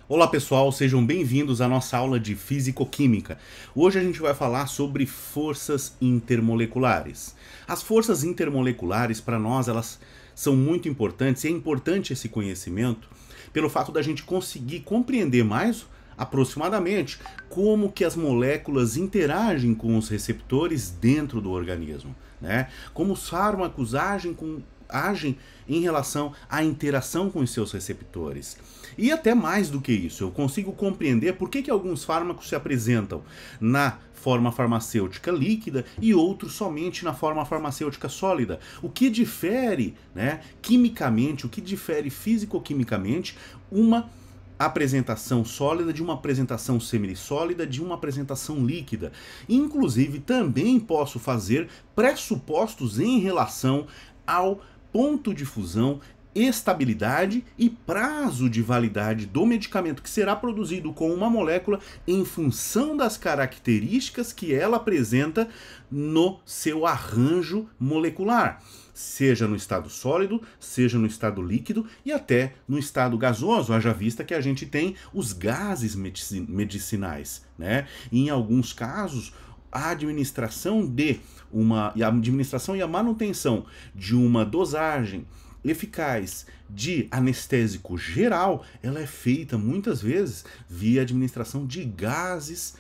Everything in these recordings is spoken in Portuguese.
Olá pessoal, sejam bem-vindos à nossa aula de Físico-Química. Hoje a gente vai falar sobre forças intermoleculares. As forças intermoleculares, para nós, elas são muito importantes e é importante esse conhecimento pelo fato da gente conseguir compreender mais aproximadamente como que as moléculas interagem com os receptores dentro do organismo, né? Como os fármacos agem em relação à interação com os seus receptores. E até mais do que isso, eu consigo compreender por que alguns fármacos se apresentam na forma farmacêutica líquida e outros somente na forma farmacêutica sólida. O que difere, né, quimicamente, o que difere físico-quimicamente uma apresentação sólida de uma apresentação semissólida de uma apresentação líquida. Inclusive, também posso fazer pressupostos em relação ao ponto de fusão, estabilidade e prazo de validade do medicamento que será produzido com uma molécula em função das características que ela apresenta no seu arranjo molecular, seja no estado sólido, seja no estado líquido e até no estado gasoso, haja vista que a gente tem os gases medicinais, né? E em alguns casos, a administração e a manutenção de uma dosagem eficaz de anestésico geral, ela é feita muitas vezes via administração de gases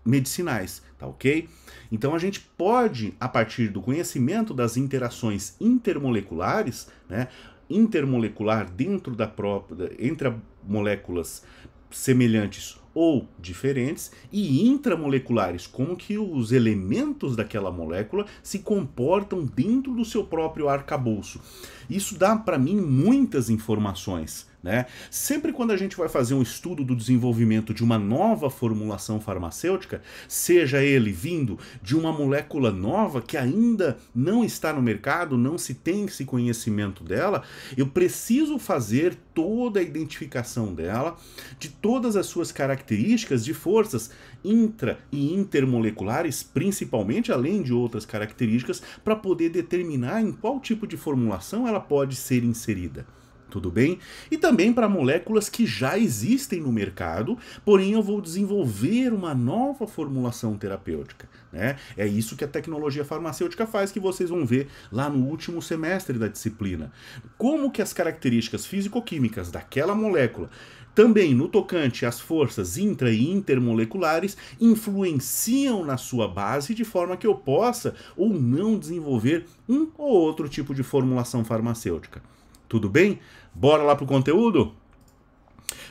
medicinais, tá ok? Então a gente pode, a partir do conhecimento das interações intermoleculares, né, intermolecular dentro da própria, entre moléculas semelhantes ou diferentes, e intramoleculares, como que os elementos daquela molécula se comportam dentro do seu próprio arcabouço. Isso dá para mim muitas informações, né? Sempre quando a gente vai fazer um estudo do desenvolvimento de uma nova formulação farmacêutica, seja ele vindo de uma molécula nova que ainda não está no mercado, não se tem esse conhecimento dela, eu preciso fazer toda a identificação dela, de todas as suas características de forças intra e intermoleculares, principalmente, além de outras características, para poder determinar em qual tipo de formulação ela pode ser inserida. Tudo bem? E também para moléculas que já existem no mercado, porém eu vou desenvolver uma nova formulação terapêutica, né? É isso que a tecnologia farmacêutica faz, que vocês vão ver lá no último semestre da disciplina. Como que as características físico-químicas daquela molécula, também no tocante às forças intra e intermoleculares, influenciam na sua base de forma que eu possa ou não desenvolver um ou outro tipo de formulação farmacêutica. Tudo bem? Bora lá pro conteúdo?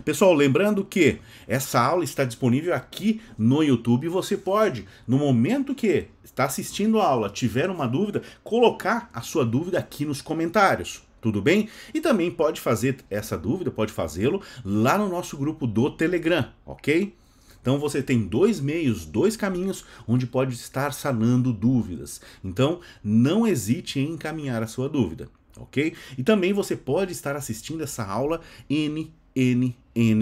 Pessoal, lembrando que essa aula está disponível aqui no YouTube. Você pode, no momento que está assistindo a aula, tiver uma dúvida, colocar a sua dúvida aqui nos comentários. Tudo bem? E também pode fazer essa dúvida, pode fazê-lo lá no nosso grupo do Telegram, ok? Então você tem dois meios, dois caminhos onde pode estar sanando dúvidas. Então não hesite em encaminhar a sua dúvida. Ok? E também você pode estar assistindo essa aula N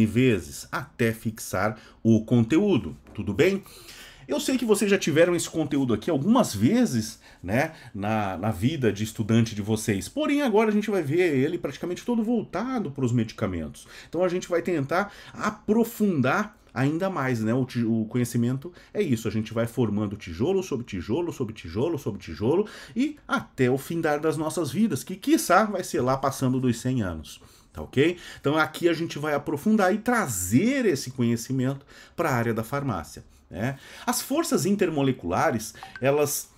vezes, até fixar o conteúdo, tudo bem? Eu sei que vocês já tiveram esse conteúdo aqui algumas vezes, né, na vida de estudante de vocês, porém agora a gente vai ver ele praticamente todo voltado para os medicamentos. Então a gente vai tentar aprofundar ainda mais, né? O conhecimento é isso, a gente vai formando tijolo sobre tijolo, sobre tijolo, sobre tijolo, e até o findar das nossas vidas, que quiçá vai ser lá passando dos 100 anos. Tá ok? Então aqui a gente vai aprofundar e trazer esse conhecimento para a área da farmácia, né? As forças intermoleculares, elas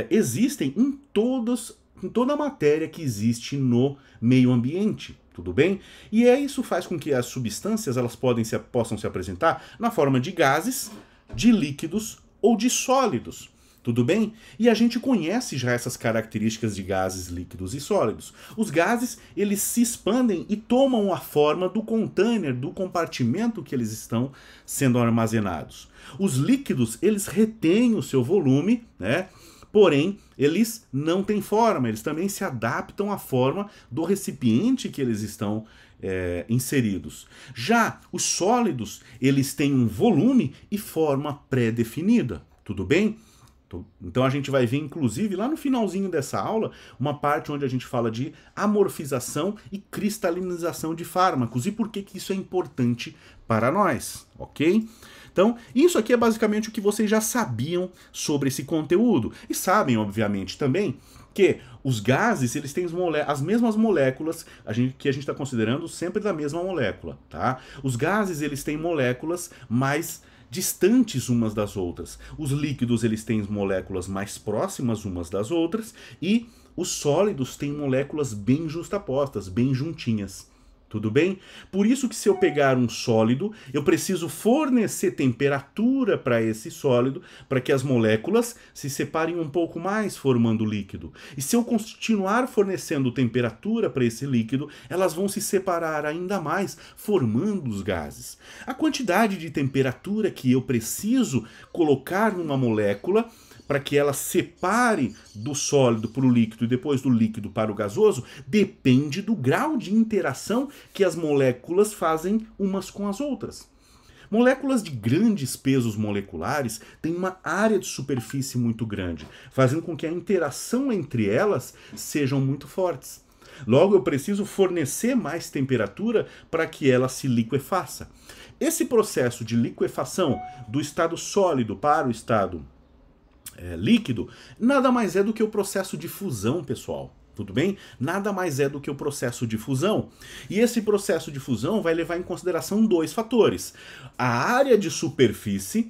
existem em toda a matéria que existe no meio ambiente. Tudo bem? E isso faz com que as substâncias possam se apresentar na forma de gases, de líquidos ou de sólidos. Tudo bem? E a gente conhece já essas características de gases, líquidos e sólidos. Os gases, eles se expandem e tomam a forma do container, do compartimento que eles estão sendo armazenados. Os líquidos, eles retêm o seu volume, né? Porém, eles não têm forma, eles também se adaptam à forma do recipiente que eles estão inseridos. Já os sólidos, eles têm um volume e forma pré-definida, tudo bem? Então a gente vai ver, inclusive, lá no finalzinho dessa aula, uma parte onde a gente fala de amorfização e cristalinização de fármacos e por que isso é importante para nós, ok? Então, isso aqui é basicamente o que vocês já sabiam sobre esse conteúdo. E sabem, obviamente, também que os gases, eles têm as mesmas moléculas que a gente está considerando sempre da mesma molécula, tá? Os gases, eles têm moléculas mais distantes umas das outras. Os líquidos, eles têm moléculas mais próximas umas das outras e os sólidos têm moléculas bem justapostas, bem juntinhas. Tudo bem? Por isso que se eu pegar um sólido, eu preciso fornecer temperatura para esse sólido, para que as moléculas se separem um pouco mais, formando líquido. E se eu continuar fornecendo temperatura para esse líquido, elas vão se separar ainda mais, formando os gases. A quantidade de temperatura que eu preciso colocar numa molécula para que ela separe do sólido para o líquido e depois do líquido para o gasoso, depende do grau de interação que as moléculas fazem umas com as outras. Moléculas de grandes pesos moleculares têm uma área de superfície muito grande, fazendo com que a interação entre elas sejam muito fortes. Logo, eu preciso fornecer mais temperatura para que ela se liquefaça. Esse processo de liquefação do estado sólido para o estado líquido, nada mais é do que o processo de fusão, pessoal. Tudo bem? Nada mais é do que o processo de fusão. E esse processo de fusão vai levar em consideração dois fatores. A área de superfície,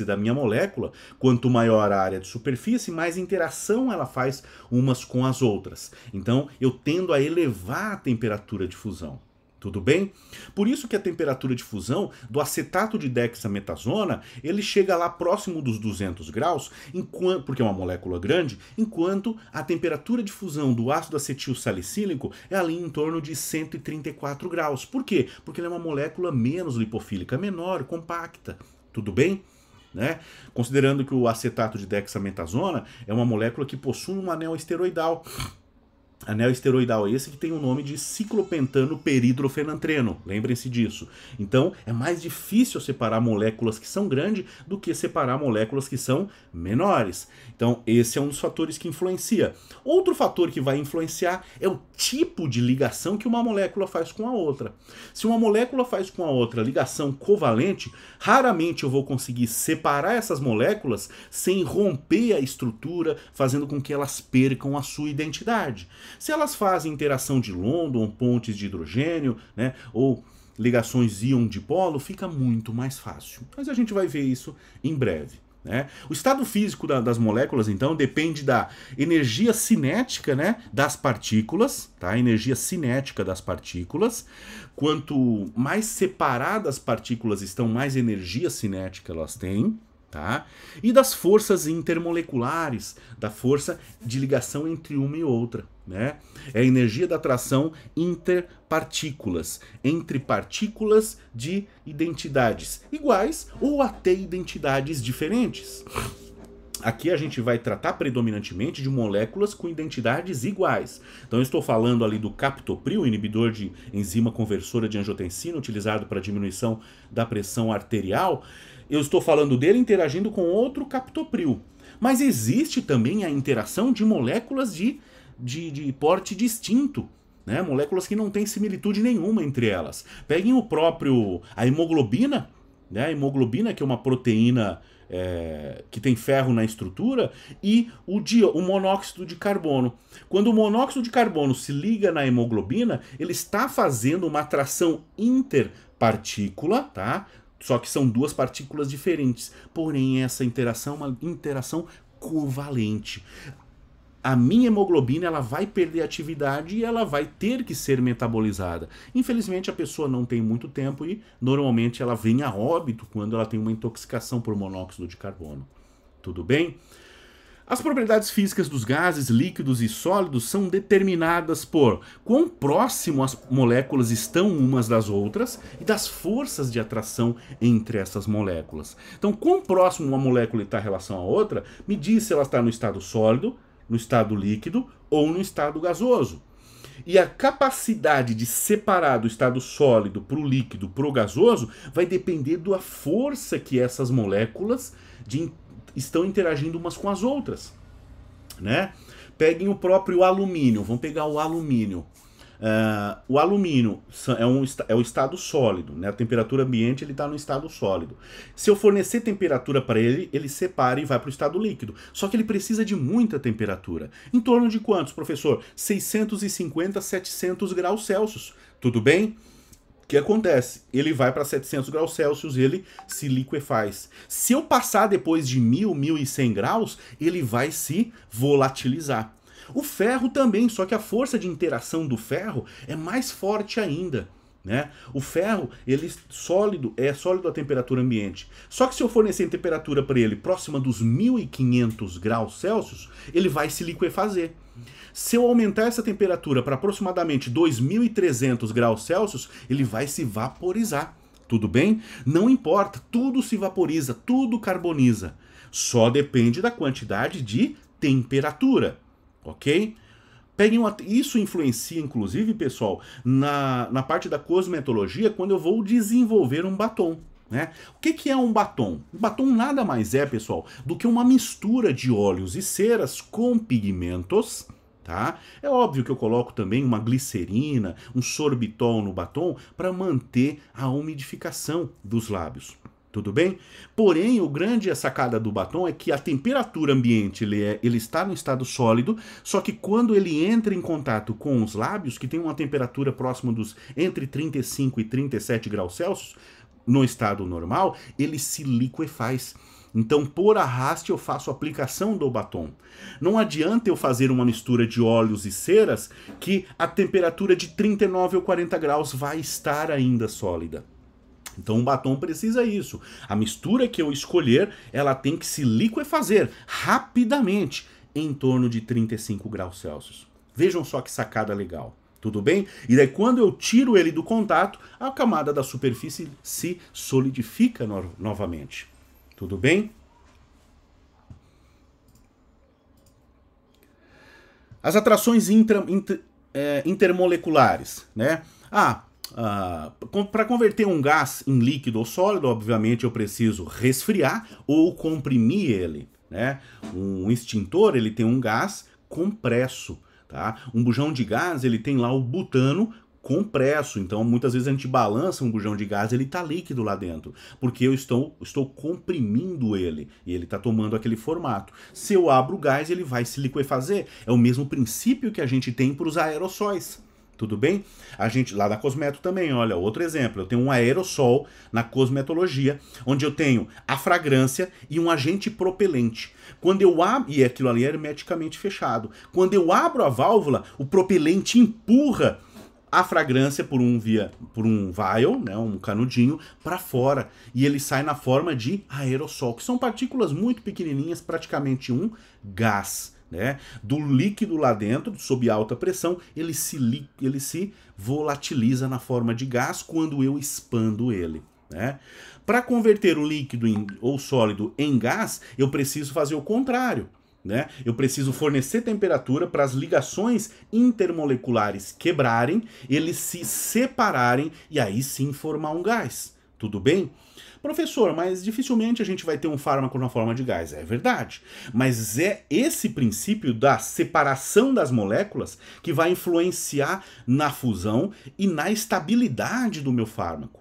da minha molécula, quanto maior a área de superfície, mais interação ela faz umas com as outras. Então, eu tendo a elevar a temperatura de fusão. Tudo bem? Por isso que a temperatura de fusão do acetato de dexametasona, ele chega lá próximo dos 200 graus, porque é uma molécula grande, enquanto a temperatura de fusão do ácido acetil salicílico é ali em torno de 134 graus. Por quê? Porque ele é uma molécula menos lipofílica, menor, compacta. Tudo bem? Né? Considerando que o acetato de dexametasona é uma molécula que possui um anel esteroidal. Anel esteroidal esse que tem o nome de ciclopentano peridrofenantreno, lembrem-se disso. Então é mais difícil separar moléculas que são grandes do que separar moléculas que são menores. Então esse é um dos fatores que influencia. Outro fator que vai influenciar é o tipo de ligação que uma molécula faz com a outra. Se uma molécula faz com a outra ligação covalente, raramente eu vou conseguir separar essas moléculas sem romper a estrutura, fazendo com que elas percam a sua identidade. Se elas fazem interação de London, pontes de hidrogênio, né, ou ligações íon-dipolo, fica muito mais fácil. Mas a gente vai ver isso em breve. Né? O estado físico das moléculas, então, depende da energia cinética, né, das partículas, tá? A energia cinética das partículas. Quanto mais separadas as partículas estão, mais energia cinética elas têm. Tá? E das forças intermoleculares, da força de ligação entre uma e outra. Né? É a energia da atração interpartículas, entre partículas de identidades iguais ou até identidades diferentes. Aqui a gente vai tratar predominantemente de moléculas com identidades iguais. Então eu estou falando ali do captopril, inibidor de enzima conversora de angiotensina, utilizado para diminuição da pressão arterial. Eu estou falando dele interagindo com outro captopril. Mas existe também a interação de moléculas de porte distinto, né? Moléculas que não têm similitude nenhuma entre elas. Peguem a hemoglobina, né? A hemoglobina, que é uma proteína que tem ferro na estrutura, e o monóxido de carbono. Quando o monóxido de carbono se liga na hemoglobina, ele está fazendo uma atração interpartícula, tá? Só que são duas partículas diferentes. Porém, essa interação é uma interação covalente. A minha hemoglobina ela vai perder atividade e ela vai ter que ser metabolizada. Infelizmente, a pessoa não tem muito tempo e, normalmente, ela vem a óbito quando ela tem uma intoxicação por monóxido de carbono. Tudo bem? As propriedades físicas dos gases, líquidos e sólidos são determinadas por quão próximo as moléculas estão umas das outras e das forças de atração entre essas moléculas. Então, quão próximo uma molécula está em relação à outra, me diz se ela está no estado sólido, no estado líquido ou no estado gasoso. E a capacidade de separar do estado sólido para o líquido, para o gasoso, vai depender da força que essas moléculas estão interagindo umas com as outras, né? Peguem o próprio alumínio, vamos pegar o alumínio. O alumínio é o estado sólido, né? A temperatura ambiente ele está no estado sólido. Se eu fornecer temperatura para ele, ele separa e vai para o estado líquido. Só que ele precisa de muita temperatura. Em torno de quantos, professor? 650, 700 graus Celsius. Tudo bem? O que acontece? Ele vai para 700 graus Celsius, ele se liquefaz. Se eu passar depois de 1000, 1100 graus, ele vai se volatilizar. O ferro também, só que a força de interação do ferro é mais forte ainda, né? O ferro, ele é sólido a temperatura ambiente. Só que se eu fornecer temperatura para ele próxima dos 1500 graus Celsius, ele vai se liquefazer. Se eu aumentar essa temperatura para aproximadamente 2300 graus Celsius, ele vai se vaporizar. Tudo bem? Não importa, tudo se vaporiza, tudo carboniza. Só depende da quantidade de temperatura. Ok? Isso influencia, inclusive, pessoal, na parte da cosmetologia, quando eu vou desenvolver um batom. Né? O que é um batom? Um batom nada mais é, pessoal, do que uma mistura de óleos e ceras com pigmentos. Tá? É óbvio que eu coloco também uma glicerina, um sorbitol no batom para manter a umidificação dos lábios. Tudo bem? Porém, o grande sacada do batom é que a temperatura ambiente ele está no estado sólido, só que quando ele entra em contato com os lábios, que tem uma temperatura próxima dos entre 35 e 37 graus Celsius, no estado normal, ele se liquefaz. Então, por arraste, eu faço a aplicação do batom. Não adianta eu fazer uma mistura de óleos e ceras que a temperatura de 39 ou 40 graus vai estar ainda sólida. Então, um batom precisa isso. A mistura que eu escolher, ela tem que se liquefazer rapidamente, em torno de 35 graus Celsius. Vejam só que sacada legal. Tudo bem? E daí quando eu tiro ele do contato, a camada da superfície se solidifica novamente. Tudo bem? As atrações intermoleculares, né? Para converter um gás em líquido ou sólido, obviamente eu preciso resfriar ou comprimir ele, né? Um extintor, ele tem um gás compresso, tá? Um bujão de gás, ele tem lá o butano compresso, então muitas vezes a gente balança um bujão de gás, ele está líquido lá dentro, porque eu estou comprimindo ele, e ele está tomando aquele formato. Se eu abro o gás, ele vai se liquefazer. É o mesmo princípio que a gente tem para os aerossóis. Tudo bem? A gente, lá na cosmeto também, olha, outro exemplo, eu tenho um aerossol na cosmetologia, onde eu tenho a fragrância e um agente propelente. Quando eu abro, e aquilo ali é hermeticamente fechado, quando eu abro a válvula, o propelente empurra a fragrância por um vial, né, um canudinho, para fora. E ele sai na forma de aerossol, que são partículas muito pequenininhas, praticamente um gás. Né? Do líquido lá dentro, sob alta pressão, ele se volatiliza na forma de gás quando eu expando ele. Né? Para converter o líquido ou sólido em gás, eu preciso fazer o contrário. Né? Eu preciso fornecer temperatura para as ligações intermoleculares quebrarem, eles se separarem e aí sim formar um gás. Tudo bem? Professor, mas dificilmente a gente vai ter um fármaco na forma de gás. É verdade. Mas é esse princípio da separação das moléculas que vai influenciar na fusão e na estabilidade do meu fármaco.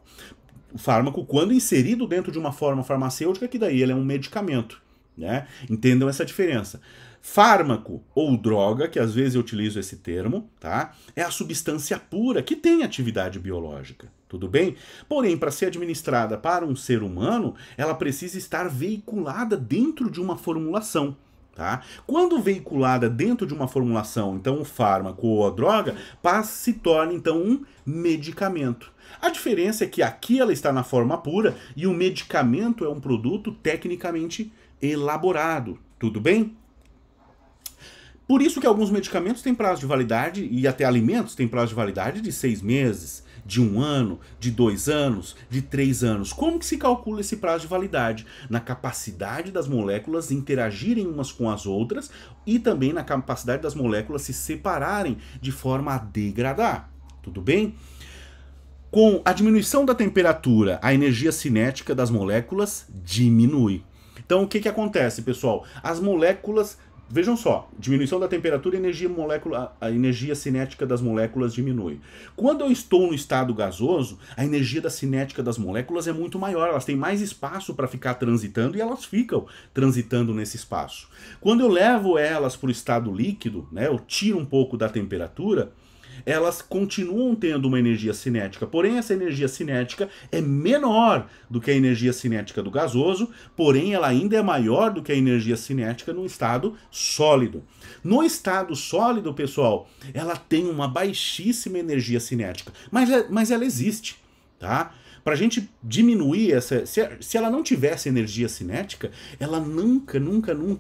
O fármaco, quando inserido dentro de uma forma farmacêutica, que daí ele é um medicamento. Né? Entendam essa diferença. Fármaco ou droga, que às vezes eu utilizo esse termo, tá? É a substância pura que tem atividade biológica, tudo bem? Porém, para ser administrada para um ser humano, ela precisa estar veiculada dentro de uma formulação. Tá? Quando veiculada dentro de uma formulação, então o fármaco ou a droga se torna então um medicamento. A diferença é que aqui ela está na forma pura e o medicamento é um produto tecnicamente elaborado, tudo bem? Por isso que alguns medicamentos têm prazo de validade e até alimentos têm prazo de validade de 6 meses, de 1 ano, de 2 anos, de 3 anos. Como que se calcula esse prazo de validade? Na capacidade das moléculas interagirem umas com as outras e também na capacidade das moléculas se separarem de forma a degradar. Tudo bem? Com a diminuição da temperatura, a energia cinética das moléculas diminui. Então o que que acontece, pessoal? As moléculas, vejam só, diminuição da temperatura e a energia cinética das moléculas diminui. Quando eu estou no estado gasoso, a energia da cinética das moléculas é muito maior, elas têm mais espaço para ficar transitando e elas ficam transitando nesse espaço. Quando eu levo elas para o estado líquido, né, eu tiro um pouco da temperatura, elas continuam tendo uma energia cinética, porém essa energia cinética é menor do que a energia cinética do gasoso, porém ela ainda é maior do que a energia cinética no estado sólido. No estado sólido, pessoal, ela tem uma baixíssima energia cinética, mas ela existe, tá? Para a gente diminuir essa... Se ela não tivesse energia cinética, ela nunca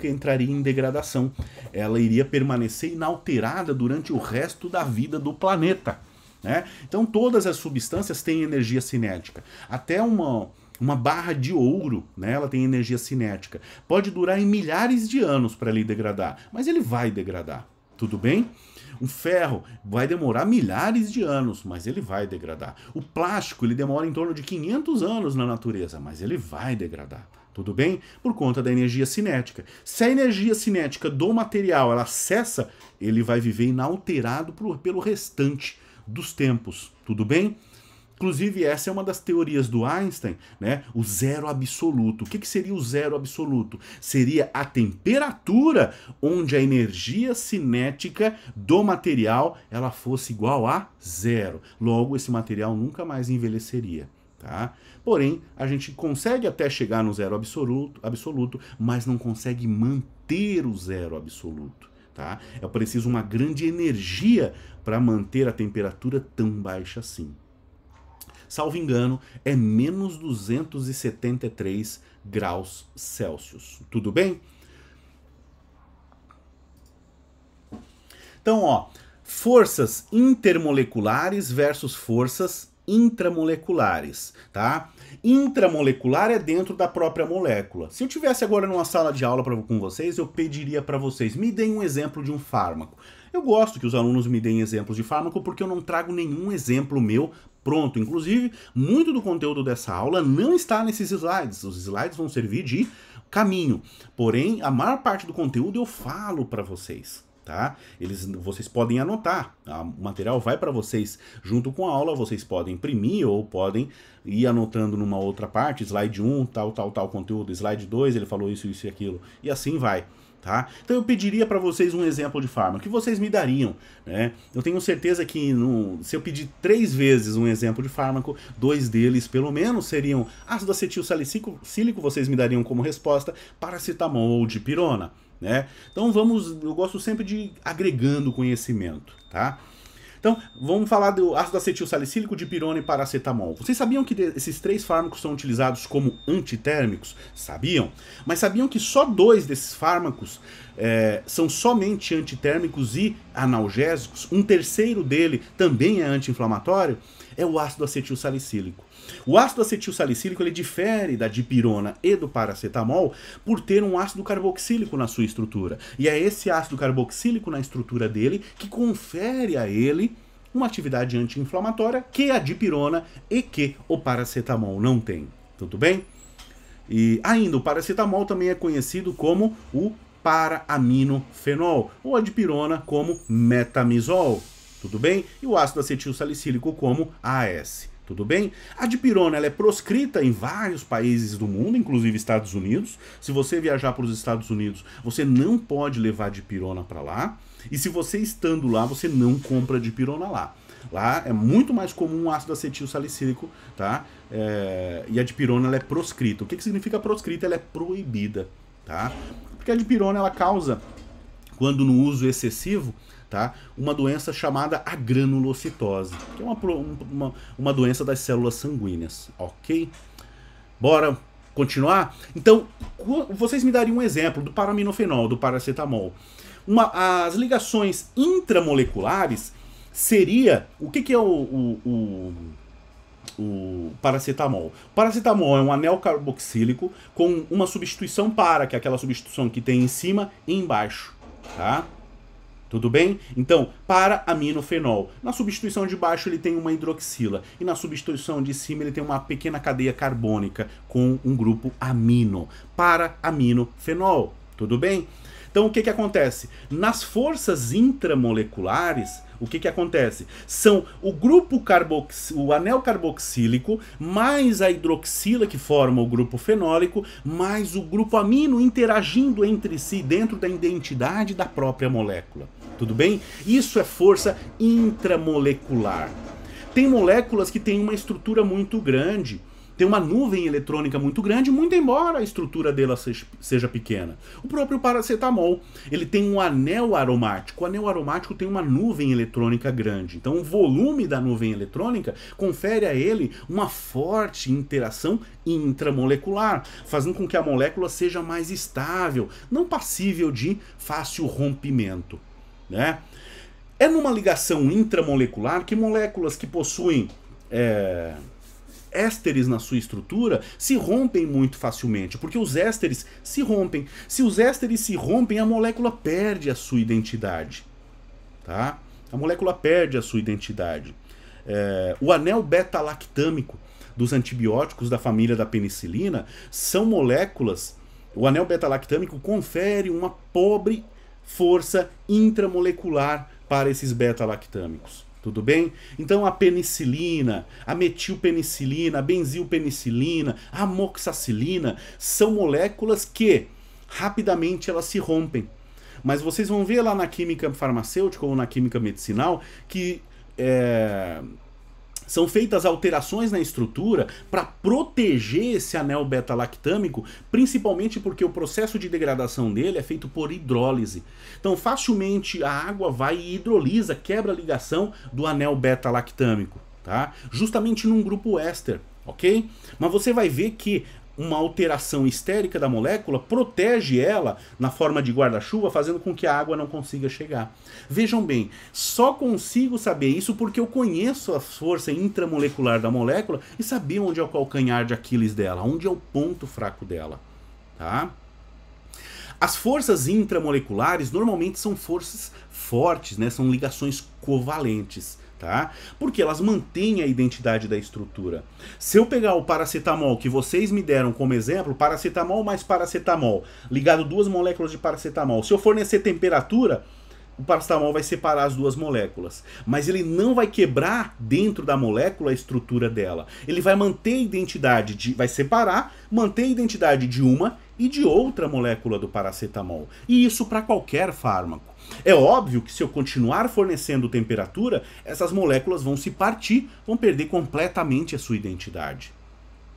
entraria em degradação. Ela iria permanecer inalterada durante o resto da vida do planeta, né? Então todas as substâncias têm energia cinética. Até uma barra de ouro, né, ela tem energia cinética. Pode durar em milhares de anos para ele degradar, mas ele vai degradar. Tudo bem? O ferro vai demorar milhares de anos, mas ele vai degradar. O plástico ele demora em torno de 500 anos na natureza, mas ele vai degradar. Tudo bem? Por conta da energia cinética. Se a energia cinética do material ela cessa, ele vai viver inalterado pelo restante dos tempos. Tudo bem? Inclusive, essa é uma das teorias do Einstein, né? O zero absoluto. O que seria o zero absoluto? Seria a temperatura onde a energia cinética do material ela fosse igual a zero. Logo, esse material nunca mais envelheceria. Tá? Porém, a gente consegue até chegar no zero absoluto, mas não consegue manter o zero absoluto. Tá? É preciso uma grande energia para manter a temperatura tão baixa assim. Salvo engano, é menos 273 graus Celsius. Tudo bem? Então, ó, forças intermoleculares versus forças intramoleculares, tá? Intramolecular é dentro da própria molécula. Se eu tivesse agora numa sala de aula com vocês, eu pediria para vocês, me deem um exemplo de um fármaco. Eu gosto que os alunos me deem exemplos de fármaco porque eu não trago nenhum exemplo meu pronto. Inclusive, muito do conteúdo dessa aula não está nesses slides. Os slides vão servir de caminho. Porém, a maior parte do conteúdo eu falo para vocês. Tá? Vocês podem anotar, o material vai para vocês junto com a aula, vocês podem imprimir ou podem ir anotando numa outra parte, slide 1, tal conteúdo, slide 2, ele falou isso e aquilo, e assim vai. Tá? Então eu pediria para vocês um exemplo de fármaco, que vocês me dariam, né? Eu tenho certeza que se eu pedir 3 vezes um exemplo de fármaco, 2 deles pelo menos seriam ácido acetil salicílico, vocês me dariam como resposta paracetamol ou dipirona. Né? Então eu gosto sempre de agregando conhecimento, tá? Então vamos falar do ácido acetil salicílico, dipirona e paracetamol. Vocês sabiam que esses 3 fármacos são utilizados como antitérmicos? Sabiam? Mas sabiam que só 2 desses fármacos são somente antitérmicos e analgésicos? Um terceiro dele também é anti-inflamatório? É o ácido acetil salicílico. O ácido acetil salicílico ele difere da dipirona e do paracetamol por ter um ácido carboxílico na sua estrutura. E é esse ácido carboxílico na estrutura dele que confere a ele uma atividade anti-inflamatória que a dipirona e que o paracetamol não tem. Tudo bem? E ainda, o paracetamol também é conhecido como o para-aminofenol, ou a dipirona como metamizol. Tudo bem? E o ácido acetil salicílico como AS. Tudo bem? A dipirona ela é proscrita em vários países do mundo, inclusive Estados Unidos. Se você viajar para os Estados Unidos, você não pode levar dipirona para lá. E se você estando lá, você não compra dipirona lá. Lá é muito mais comum o ácido acetil salicílico, tá? E a dipirona ela é proscrita. O que significa proscrita? Ela é proibida, tá? Porque a dipirona ela causa, quando no uso excessivo, tá? Uma doença chamada a granulocitose, que é uma doença das células sanguíneas, ok? Bora continuar? Então, vocês me dariam um exemplo do paraminofenol, do paracetamol. As ligações intramoleculares seria... O que é o paracetamol? O paracetamol é um anel carboxílico com uma substituição para, que é aquela substituição que tem em cima e embaixo, tá? Tudo bem? Então, para-aminofenol. Na substituição de baixo ele tem uma hidroxila. E na substituição de cima ele tem uma pequena cadeia carbônica com um grupo amino. Para-aminofenol. Tudo bem? Então, o que acontece? Nas forças intramoleculares, o que acontece? São o anel carboxílico mais a hidroxila que forma o grupo fenólico, mais o grupo amino interagindo entre si dentro da identidade da própria molécula. Tudo bem? Isso é força intramolecular. Tem moléculas que têm uma estrutura muito grande, tem uma nuvem eletrônica muito grande, muito embora a estrutura dela seja pequena. O próprio paracetamol, ele tem um anel aromático. O anel aromático tem uma nuvem eletrônica grande. Então o volume da nuvem eletrônica confere a ele uma forte interação intramolecular, fazendo com que a molécula seja mais estável, não passível de fácil rompimento, né? É numa ligação intramolecular que moléculas que possuem ésteres na sua estrutura se rompem muito facilmente, porque os ésteres se rompem. Se os ésteres se rompem, a molécula perde a sua identidade. Tá? A molécula perde a sua identidade. O anel beta-lactâmico dos antibióticos da família da penicilina são moléculas. O anel beta-lactâmico confere uma pobre força intramolecular para esses beta-lactâmicos. Tudo bem? Então a penicilina, a metilpenicilina, a benzilpenicilina, a amoxicilina são moléculas que rapidamente elas se rompem. Mas vocês vão ver lá na química farmacêutica ou na química medicinal que são feitas alterações na estrutura para proteger esse anel beta-lactâmico, principalmente porque o processo de degradação dele é feito por hidrólise. Então facilmente a água vai e hidrolisa, quebra a ligação do anel beta-lactâmico, tá? Justamente num grupo éster, ok? Mas você vai ver que uma alteração estérica da molécula protege ela na forma de guarda-chuva, fazendo com que a água não consiga chegar. Vejam bem, só consigo saber isso porque eu conheço a força intramolecular da molécula e saber onde é o calcanhar de Aquiles dela, onde é o ponto fraco dela. Tá? As forças intramoleculares normalmente são forças fortes, né? São ligações covalentes. Tá? Porque elas mantêm a identidade da estrutura. Se eu pegar o paracetamol que vocês me deram como exemplo, paracetamol mais paracetamol, ligado duas moléculas de paracetamol, se eu fornecer temperatura, o paracetamol vai separar as duas moléculas. Mas ele não vai quebrar dentro da molécula a estrutura dela. Ele vai manter a identidade, vai separar, manter a identidade de uma e de outra molécula do paracetamol. E isso para qualquer fármaco. É óbvio que se eu continuar fornecendo temperatura, essas moléculas vão se partir, vão perder completamente a sua identidade.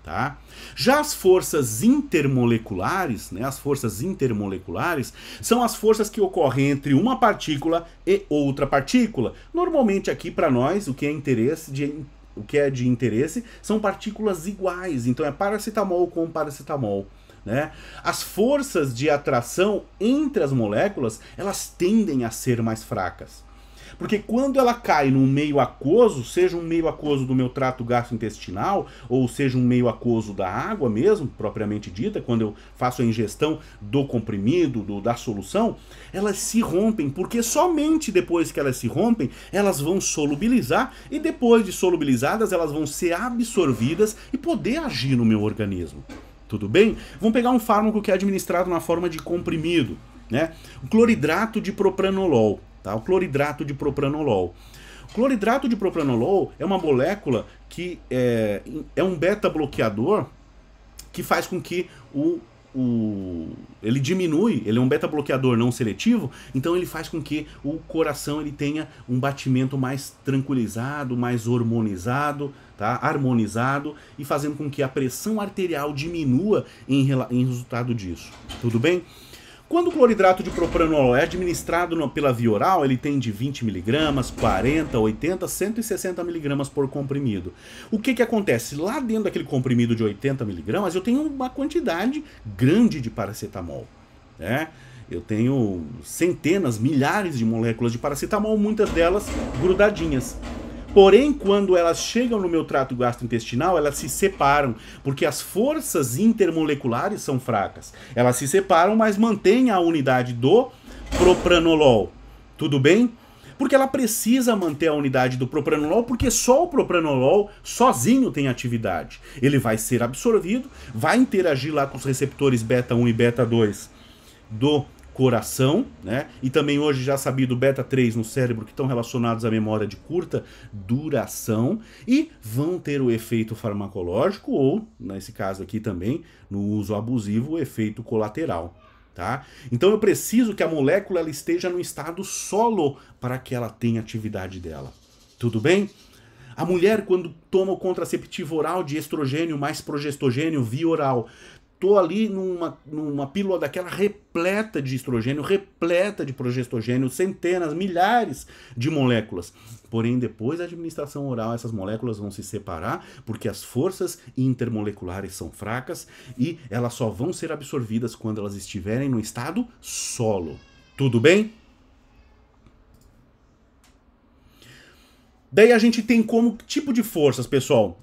Tá? Já as forças intermoleculares, né, as forças intermoleculares são as forças que ocorrem entre uma partícula e outra partícula. Normalmente aqui para nós o que é de interesse são partículas iguais, então é paracetamol com paracetamol. Né? As forças de atração entre as moléculas, elas tendem a ser mais fracas. Porque quando ela cai num meio aquoso, seja um meio aquoso do meu trato gastrointestinal, ou seja um meio aquoso da água mesmo, propriamente dita, quando eu faço a ingestão do comprimido, da solução, elas se rompem, porque somente depois que elas se rompem, elas vão solubilizar, e depois de solubilizadas, elas vão ser absorvidas e poder agir no meu organismo. Tudo bem? Vamos pegar um fármaco que é administrado na forma de comprimido, né? O cloridrato de propranolol, tá? O cloridrato de propranolol. O cloridrato de propranolol é uma molécula que é um beta-bloqueador que faz com que ele diminui, ele é um beta-bloqueador não seletivo, então ele faz com que o coração ele tenha um batimento mais tranquilizado, mais hormonizado, tá? Harmonizado, e fazendo com que a pressão arterial diminua em resultado disso. Tudo bem? Quando o cloridrato de propranolol é administrado pela via oral, ele tem de 20 mg, 40, 80, 160 mg por comprimido. O que acontece? Lá dentro daquele comprimido de 80 mg, eu tenho uma quantidade grande de paracetamol, né? Eu tenho centenas, milhares de moléculas de paracetamol, muitas delas grudadinhas. Porém, quando elas chegam no meu trato gastrointestinal, elas se separam, porque as forças intermoleculares são fracas. Elas se separam, mas mantêm a unidade do propranolol. Tudo bem? Porque ela precisa manter a unidade do propranolol, porque só o propranolol sozinho tem atividade. Ele vai ser absorvido, vai interagir lá com os receptores beta 1 e beta 2 do coração, né? E também hoje já sabido beta 3 no cérebro, que estão relacionados à memória de curta duração e vão ter o efeito farmacológico ou, nesse caso aqui também, no uso abusivo, o efeito colateral. Tá? Então eu preciso que a molécula ela esteja no estado solo para que ela tenha atividade dela. Tudo bem? A mulher, quando toma o contraceptivo oral de estrogênio mais progestogênio via oral, tô ali numa pílula daquela repleta de estrogênio, repleta de progestogênio, centenas, milhares de moléculas. Porém, depois da administração oral, essas moléculas vão se separar porque as forças intermoleculares são fracas e elas só vão ser absorvidas quando elas estiverem no estado solo. Tudo bem? Daí a gente tem como tipo de forças, pessoal,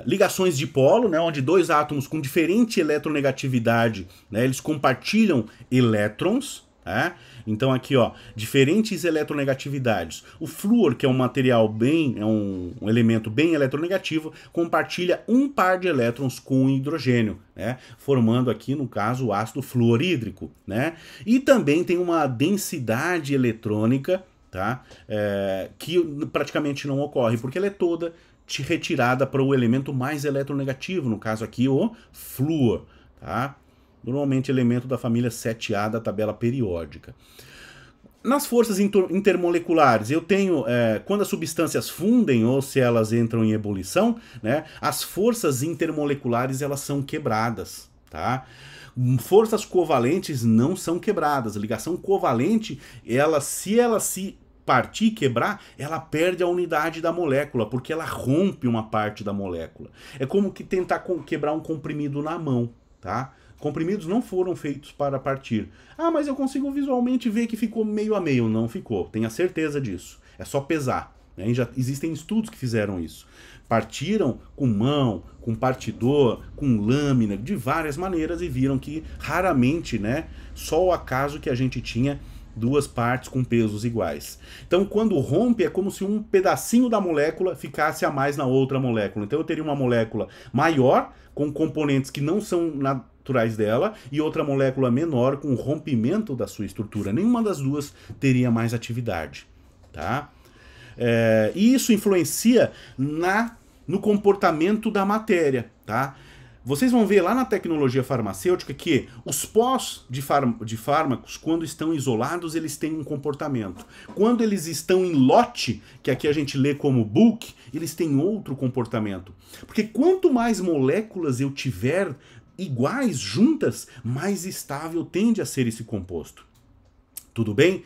ligações de polo, né, onde dois átomos com diferente eletronegatividade, né, eles compartilham elétrons, tá? Então aqui, ó, diferentes eletronegatividades. O flúor, que é um material um elemento bem eletronegativo, compartilha um par de elétrons com o hidrogênio, né, formando aqui, no caso, o ácido fluorídrico, né? E também tem uma densidade eletrônica, tá? Que praticamente não ocorre, porque ela é toda retirada para o elemento mais eletronegativo, no caso aqui o flúor, tá? Normalmente elemento da família 7A da tabela periódica. Nas forças intermoleculares, eu tenho, quando as substâncias fundem ou se elas entram em ebulição, né, as forças intermoleculares elas são quebradas, tá? Forças covalentes não são quebradas. A ligação covalente, se ela se partir e quebrar, ela perde a unidade da molécula, porque ela rompe uma parte da molécula. É como que tentar quebrar um comprimido na mão, tá? Comprimidos não foram feitos para partir. Ah, mas eu consigo visualmente ver que ficou meio a meio. Não ficou, tenha certeza disso. É só pesar, né? Já existem estudos que fizeram isso. Partiram com mão, com partidor, com lâmina, de várias maneiras e viram que raramente, né, só o acaso que a gente tinha duas partes com pesos iguais. Então, quando rompe, é como se um pedacinho da molécula ficasse a mais na outra molécula. Então, eu teria uma molécula maior, com componentes que não são naturais dela, e outra molécula menor, com rompimento da sua estrutura. Nenhuma das duas teria mais atividade, tá? E isso influencia no comportamento da matéria, tá? Vocês vão ver lá na tecnologia farmacêutica que os pós de fármacos, quando estão isolados, eles têm um comportamento. Quando eles estão em lote, que aqui a gente lê como bulk, eles têm outro comportamento. Porque quanto mais moléculas eu tiver iguais, juntas, mais estável tende a ser esse composto. Tudo bem?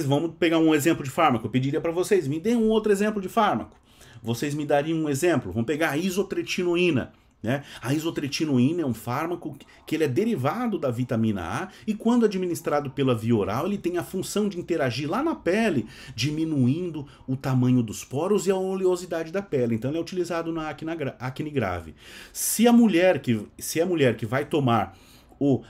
Vamos pegar um exemplo de fármaco. Eu pediria para vocês, me deem um outro exemplo de fármaco. Vocês me dariam um exemplo. Vamos pegar a isotretinoína. Né? A isotretinoína é um fármaco que ele é derivado da vitamina A e quando administrado pela via oral ele tem a função de interagir lá na pele, diminuindo o tamanho dos poros e a oleosidade da pele. Então ele é utilizado na acne grave. Se a mulher que vai tomar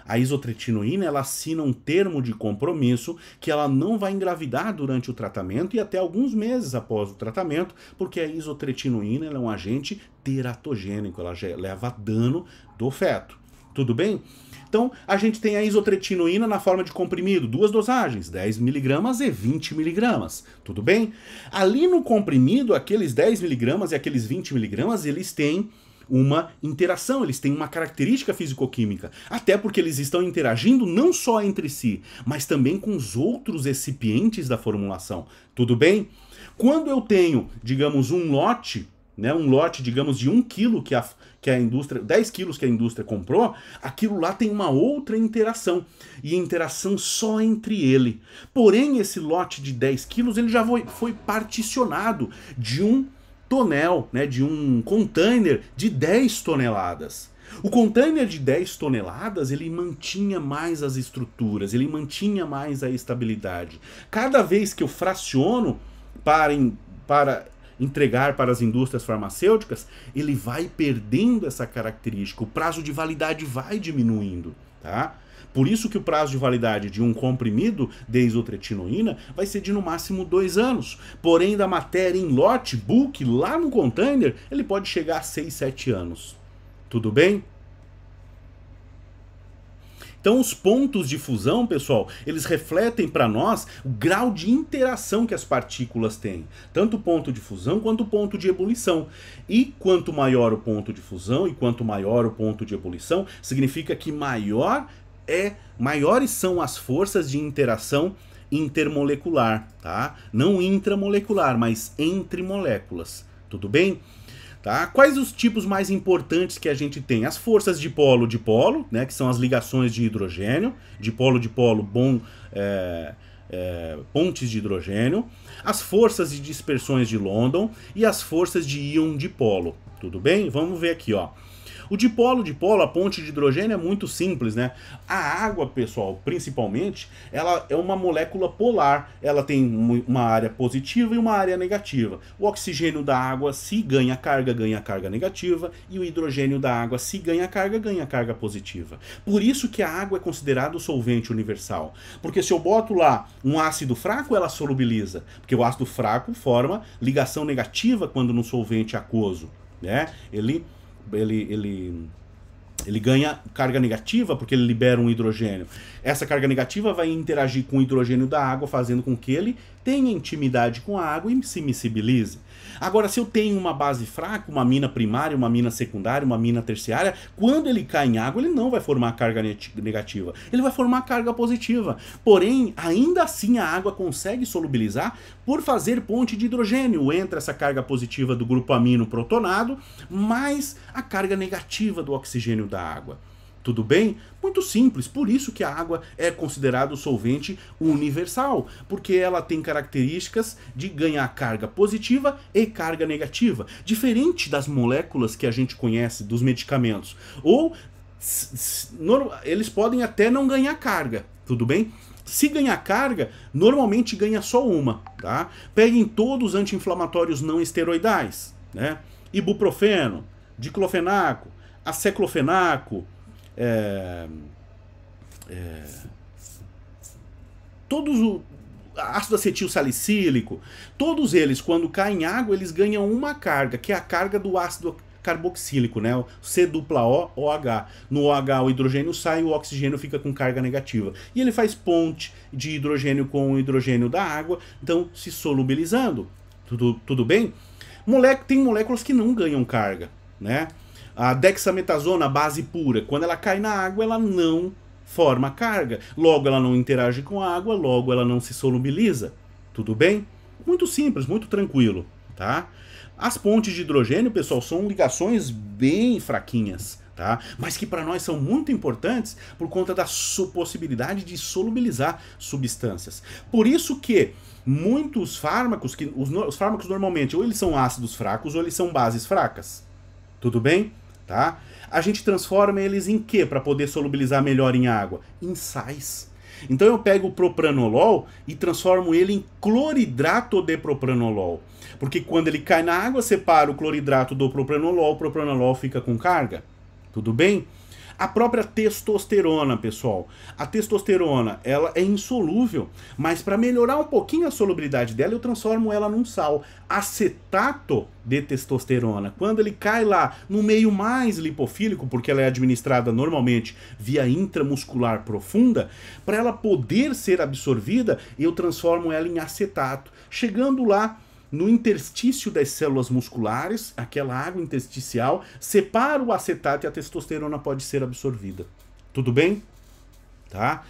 a isotretinoína, ela assina um termo de compromisso que ela não vai engravidar durante o tratamento e até alguns meses após o tratamento, porque a isotretinoína ela é um agente teratogênico, ela já leva dano do feto. Tudo bem? Então, a gente tem a isotretinoína na forma de comprimido, duas dosagens, 10 mg e 20 mg. Tudo bem? Ali no comprimido, aqueles 10 mg e aqueles 20 mg, eles têm uma interação, eles têm uma característica físico-química, até porque eles estão interagindo não só entre si, mas também com os outros recipientes da formulação. Tudo bem? Quando eu tenho, digamos, um lote, né, digamos, de 1 kg que a indústria, 10 quilos que a indústria comprou, aquilo lá tem uma outra interação, e interação só entre ele. Porém, esse lote de 10 quilos, ele já foi particionado de um tonel, né, de um container de 10 toneladas. O container de 10 toneladas, ele mantinha mais as estruturas, ele mantinha mais a estabilidade. Cada vez que eu fraciono para entregar para as indústrias farmacêuticas, ele vai perdendo essa característica, o prazo de validade vai diminuindo, tá? Por isso que o prazo de validade de um comprimido de isotretinoína vai ser de no máximo 2 anos. Porém, da matéria em lote, bulk, lá no container, ele pode chegar a 6, 7 anos. Tudo bem? Então os pontos de fusão, pessoal, eles refletem para nós o grau de interação que as partículas têm. Tanto o ponto de fusão quanto o ponto de ebulição. E quanto maior o ponto de fusão e quanto maior o ponto de ebulição, significa que maiores são as forças de interação intermolecular, tá? Não intramolecular, mas entre moléculas. Tudo bem? Tá? Quais os tipos mais importantes que a gente tem? As forças dipolo-dipolo, né, que são as ligações de hidrogênio, dipolo-dipolo, pontes de hidrogênio, as forças de dispersões de London e as forças de íon-dipolo. Tudo bem? Vamos ver aqui, ó. O dipolo-dipolo, a ponte de hidrogênio, é muito simples, né? A água, pessoal, principalmente, ela é uma molécula polar. Ela tem uma área positiva e uma área negativa. O oxigênio da água, se ganha carga negativa. E o hidrogênio da água, se ganha carga positiva. Por isso que a água é considerada o solvente universal. Porque se eu boto lá um ácido fraco, ela solubiliza. Porque o ácido fraco forma ligação negativa quando no solvente aquoso, né? Ele ganha carga negativa porque ele libera um hidrogênio. Essa carga negativa vai interagir com o hidrogênio da água, fazendo com que ele tenha intimidade com a água e se miscibilize. Agora, se eu tenho uma base fraca, uma mina primária, uma mina secundária, uma mina terciária, quando ele cai em água, ele não vai formar carga negativa, ele vai formar carga positiva. Porém, ainda assim a água consegue solubilizar por fazer ponte de hidrogênio entre essa carga positiva do grupo amino protonado, mais a carga negativa do oxigênio da água. Tudo bem? Muito simples, por isso que a água é considerada o solvente universal, porque ela tem características de ganhar carga positiva e carga negativa, diferente das moléculas que a gente conhece dos medicamentos. Ou eles podem até não ganhar carga, tudo bem? Se ganhar carga, normalmente ganha só uma, tá? Peguem todos os anti-inflamatórios não esteroidais, né? Ibuprofeno, diclofenaco, aceclofenaco, todos o ácido acetil salicílico, todos eles, quando caem em água, eles ganham uma carga, que é a carga do ácido carboxílico, né? O C-OH. No OH o hidrogênio sai, o oxigênio fica com carga negativa. E ele faz ponte de hidrogênio com o hidrogênio da água, então se solubilizando. Tudo bem? Tem moléculas que não ganham carga, né? A dexametasona, a base pura, quando ela cai na água, ela não forma carga. Logo, ela não interage com a água, logo, ela não se solubiliza. Tudo bem? Muito simples, muito tranquilo, tá? As pontes de hidrogênio, pessoal, são ligações bem fraquinhas, tá? Mas que para nós são muito importantes por conta da possibilidade de solubilizar substâncias. Por isso que muitos fármacos, os fármacos normalmente, ou eles são ácidos fracos ou eles são bases fracas. Tudo bem? Tá? A gente transforma eles em quê para poder solubilizar melhor em água? Em sais. Então eu pego o propranolol e transformo ele em cloridrato de propranolol. Porque quando ele cai na água, separa o cloridrato do propranolol, o propranolol fica com carga. Tudo bem? A própria testosterona, pessoal. A testosterona, ela é insolúvel, mas para melhorar um pouquinho a solubilidade dela, eu transformo ela num sal. Acetato de testosterona. Quando ele cai lá no meio mais lipofílico, porque ela é administrada normalmente via intramuscular profunda, para ela poder ser absorvida, eu transformo ela em acetato. Chegando lá no interstício das células musculares, aquela água intersticial, separa o acetato e a testosterona pode ser absorvida. Tudo bem? Tá?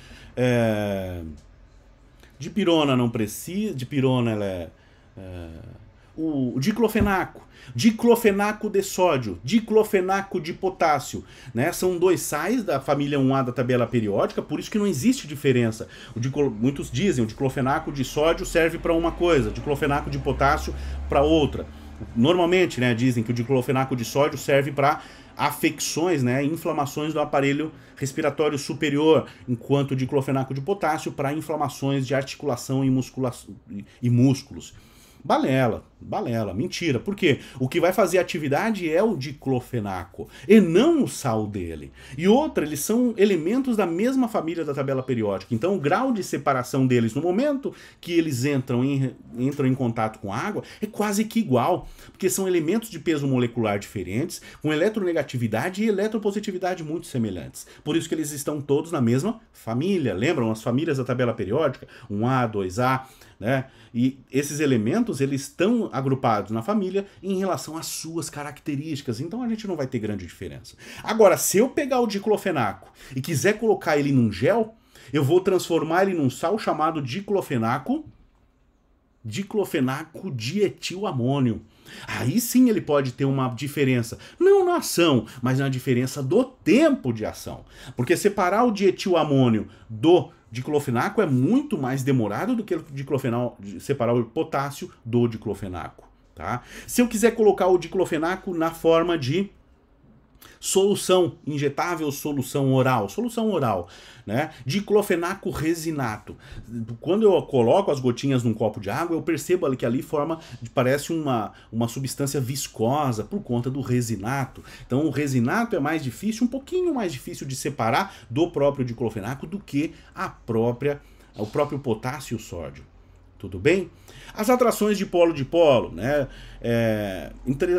Dipirona não precisa, dipirona ela o diclofenaco, diclofenaco de sódio, diclofenaco de potássio, né? São dois sais da família 1A da tabela periódica, por isso que não existe diferença. Muitos dizem o diclofenaco de sódio serve para uma coisa, o diclofenaco de potássio para outra. Normalmente, né, dizem que o diclofenaco de sódio serve para afecções, né, inflamações do aparelho respiratório superior, enquanto o diclofenaco de potássio para inflamações de articulação e músculos. Balela, balela, mentira. Por quê? O que vai fazer atividade é o diclofenaco e não o sal dele. E outra, eles são elementos da mesma família da tabela periódica. Então o grau de separação deles no momento que eles entram em contato com a água é quase que igual, porque são elementos de peso molecular diferentes, com eletronegatividade e eletropositividade muito semelhantes. Por isso que eles estão todos na mesma família. Lembram as famílias da tabela periódica? 1A, 2A, né? E esses elementos, eles estão agrupados na família em relação às suas características, então a gente não vai ter grande diferença. Agora, se eu pegar o diclofenaco e quiser colocar ele num gel, eu vou transformar ele num sal chamado diclofenaco dietilamônio. Aí sim ele pode ter uma diferença, não na ação, mas na diferença do tempo de ação. Porque separar o dietilamônio do diclofenaco é muito mais demorado do que separar o potássio do diclofenaco. Tá? Se eu quiser colocar o diclofenaco na forma de solução injetável, solução oral, né? Diclofenaco resinato. Quando eu coloco as gotinhas num copo de água, eu percebo que ali parece uma substância viscosa por conta do resinato. Então o resinato é mais difícil, um pouquinho mais difícil de separar do próprio diclofenaco do que o próprio potássio e o sódio. Tudo bem? As atrações de polo, né?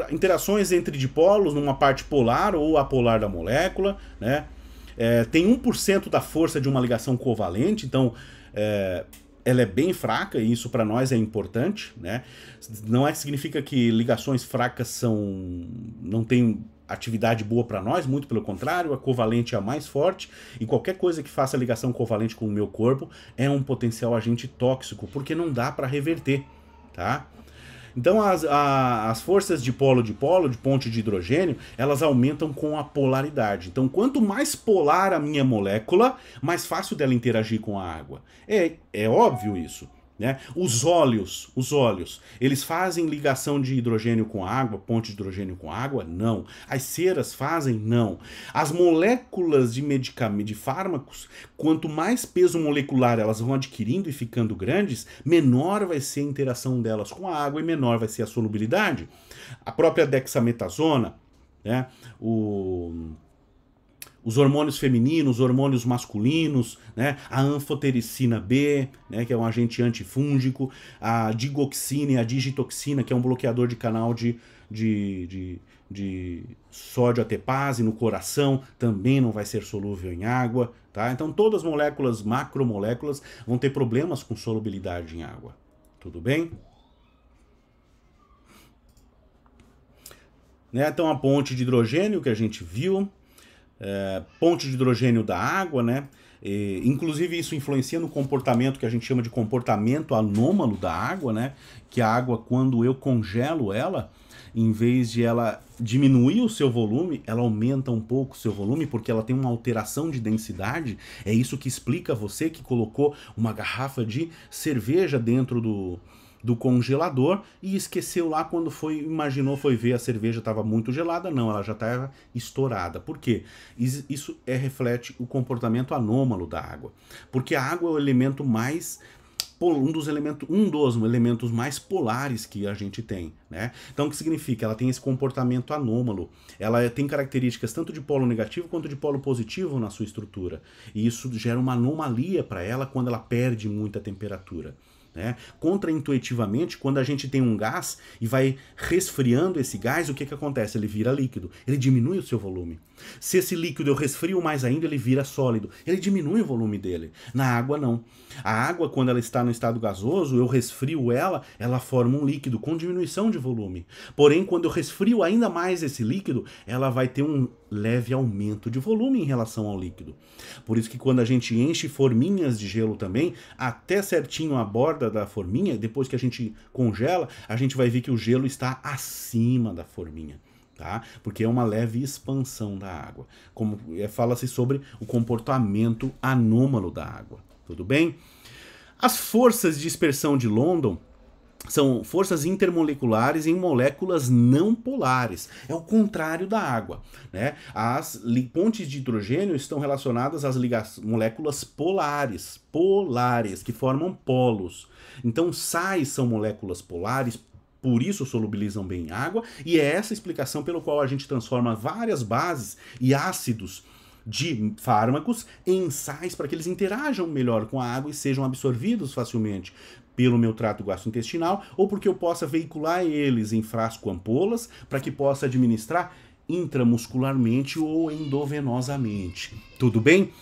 Interações entre dipolos numa parte polar ou apolar da molécula, né? Tem 1% da força de uma ligação covalente, então ela é bem fraca e isso para nós é importante, né? Não é que significa que ligações fracas não têm atividade boa para nós, muito pelo contrário, a covalente é a mais forte e qualquer coisa que faça ligação covalente com o meu corpo é um potencial agente tóxico, porque não dá para reverter, tá? Então as forças de ponte de hidrogênio, elas aumentam com a polaridade. Então quanto mais polar a minha molécula, mais fácil dela interagir com a água. É óbvio isso. Né? Os óleos, eles fazem ligação de hidrogênio com água, ponte de hidrogênio com água? Não. As ceras fazem? Não. As moléculas de fármacos, quanto mais peso molecular elas vão adquirindo e ficando grandes, menor vai ser a interação delas com a água e menor vai ser a solubilidade. A própria dexametasona, né? Os hormônios femininos, hormônios masculinos, né? A anfotericina B, né? Que é um agente antifúngico, a digoxina e a digitoxina, que é um bloqueador de canal de sódio ATPase no coração, também não vai ser solúvel em água, tá? Então todas as moléculas, macromoléculas, vão ter problemas com solubilidade em água. Tudo bem? Né? Então a ponte de hidrogênio que a gente viu, ponte de hidrogênio da água, né? Inclusive isso influencia no comportamento que a gente chama de comportamento anômalo da água, né? Que a água, quando eu congelo ela, em vez de ela diminuir o seu volume, ela aumenta um pouco o seu volume, porque ela tem uma alteração de densidade. É isso que explica você que colocou uma garrafa de cerveja dentro do congelador e esqueceu lá quando foi ver a cerveja estava muito gelada. Não, ela já estava estourada. Por quê? Isso reflete o comportamento anômalo da água. Porque a água é o elemento mais um dos elementos mais polares que a gente tem, né? Então o que significa? Ela tem esse comportamento anômalo. Ela tem características tanto de polo negativo quanto de polo positivo na sua estrutura. E isso gera uma anomalia para ela quando ela perde muita temperatura. Né? Contraintuitivamente, quando a gente tem um gás e vai resfriando esse gás, o que acontece? Ele vira líquido, ele diminui o seu volume. Se esse líquido eu resfrio mais ainda, ele vira sólido, ele diminui o volume dele. Na água não. A água, quando ela está no estado gasoso, eu resfrio ela forma um líquido com diminuição de volume. Porém, quando eu resfrio ainda mais esse líquido, ela vai ter um leve aumento de volume em relação ao líquido. Por isso que quando a gente enche forminhas de gelo também, até certinho a borda da forminha, depois que a gente congela, a gente vai ver que o gelo está acima da forminha. Tá? Porque é uma leve expansão da água. Fala-se sobre o comportamento anômalo da água. Tudo bem? As forças de dispersão de London São forças intermoleculares em moléculas não polares. É o contrário da água, né? As pontes de hidrogênio estão relacionadas às moléculas polares, que formam polos. Então, sais são moléculas polares, por isso solubilizam bem em água, e é essa a explicação pelo qual a gente transforma várias bases e ácidos de fármacos em sais para que eles interajam melhor com a água e sejam absorvidos facilmente pelo meu trato gastrointestinal, ou porque eu possa veicular eles em frasco-ampolas para que possa administrar intramuscularmente ou endovenosamente. Tudo bem?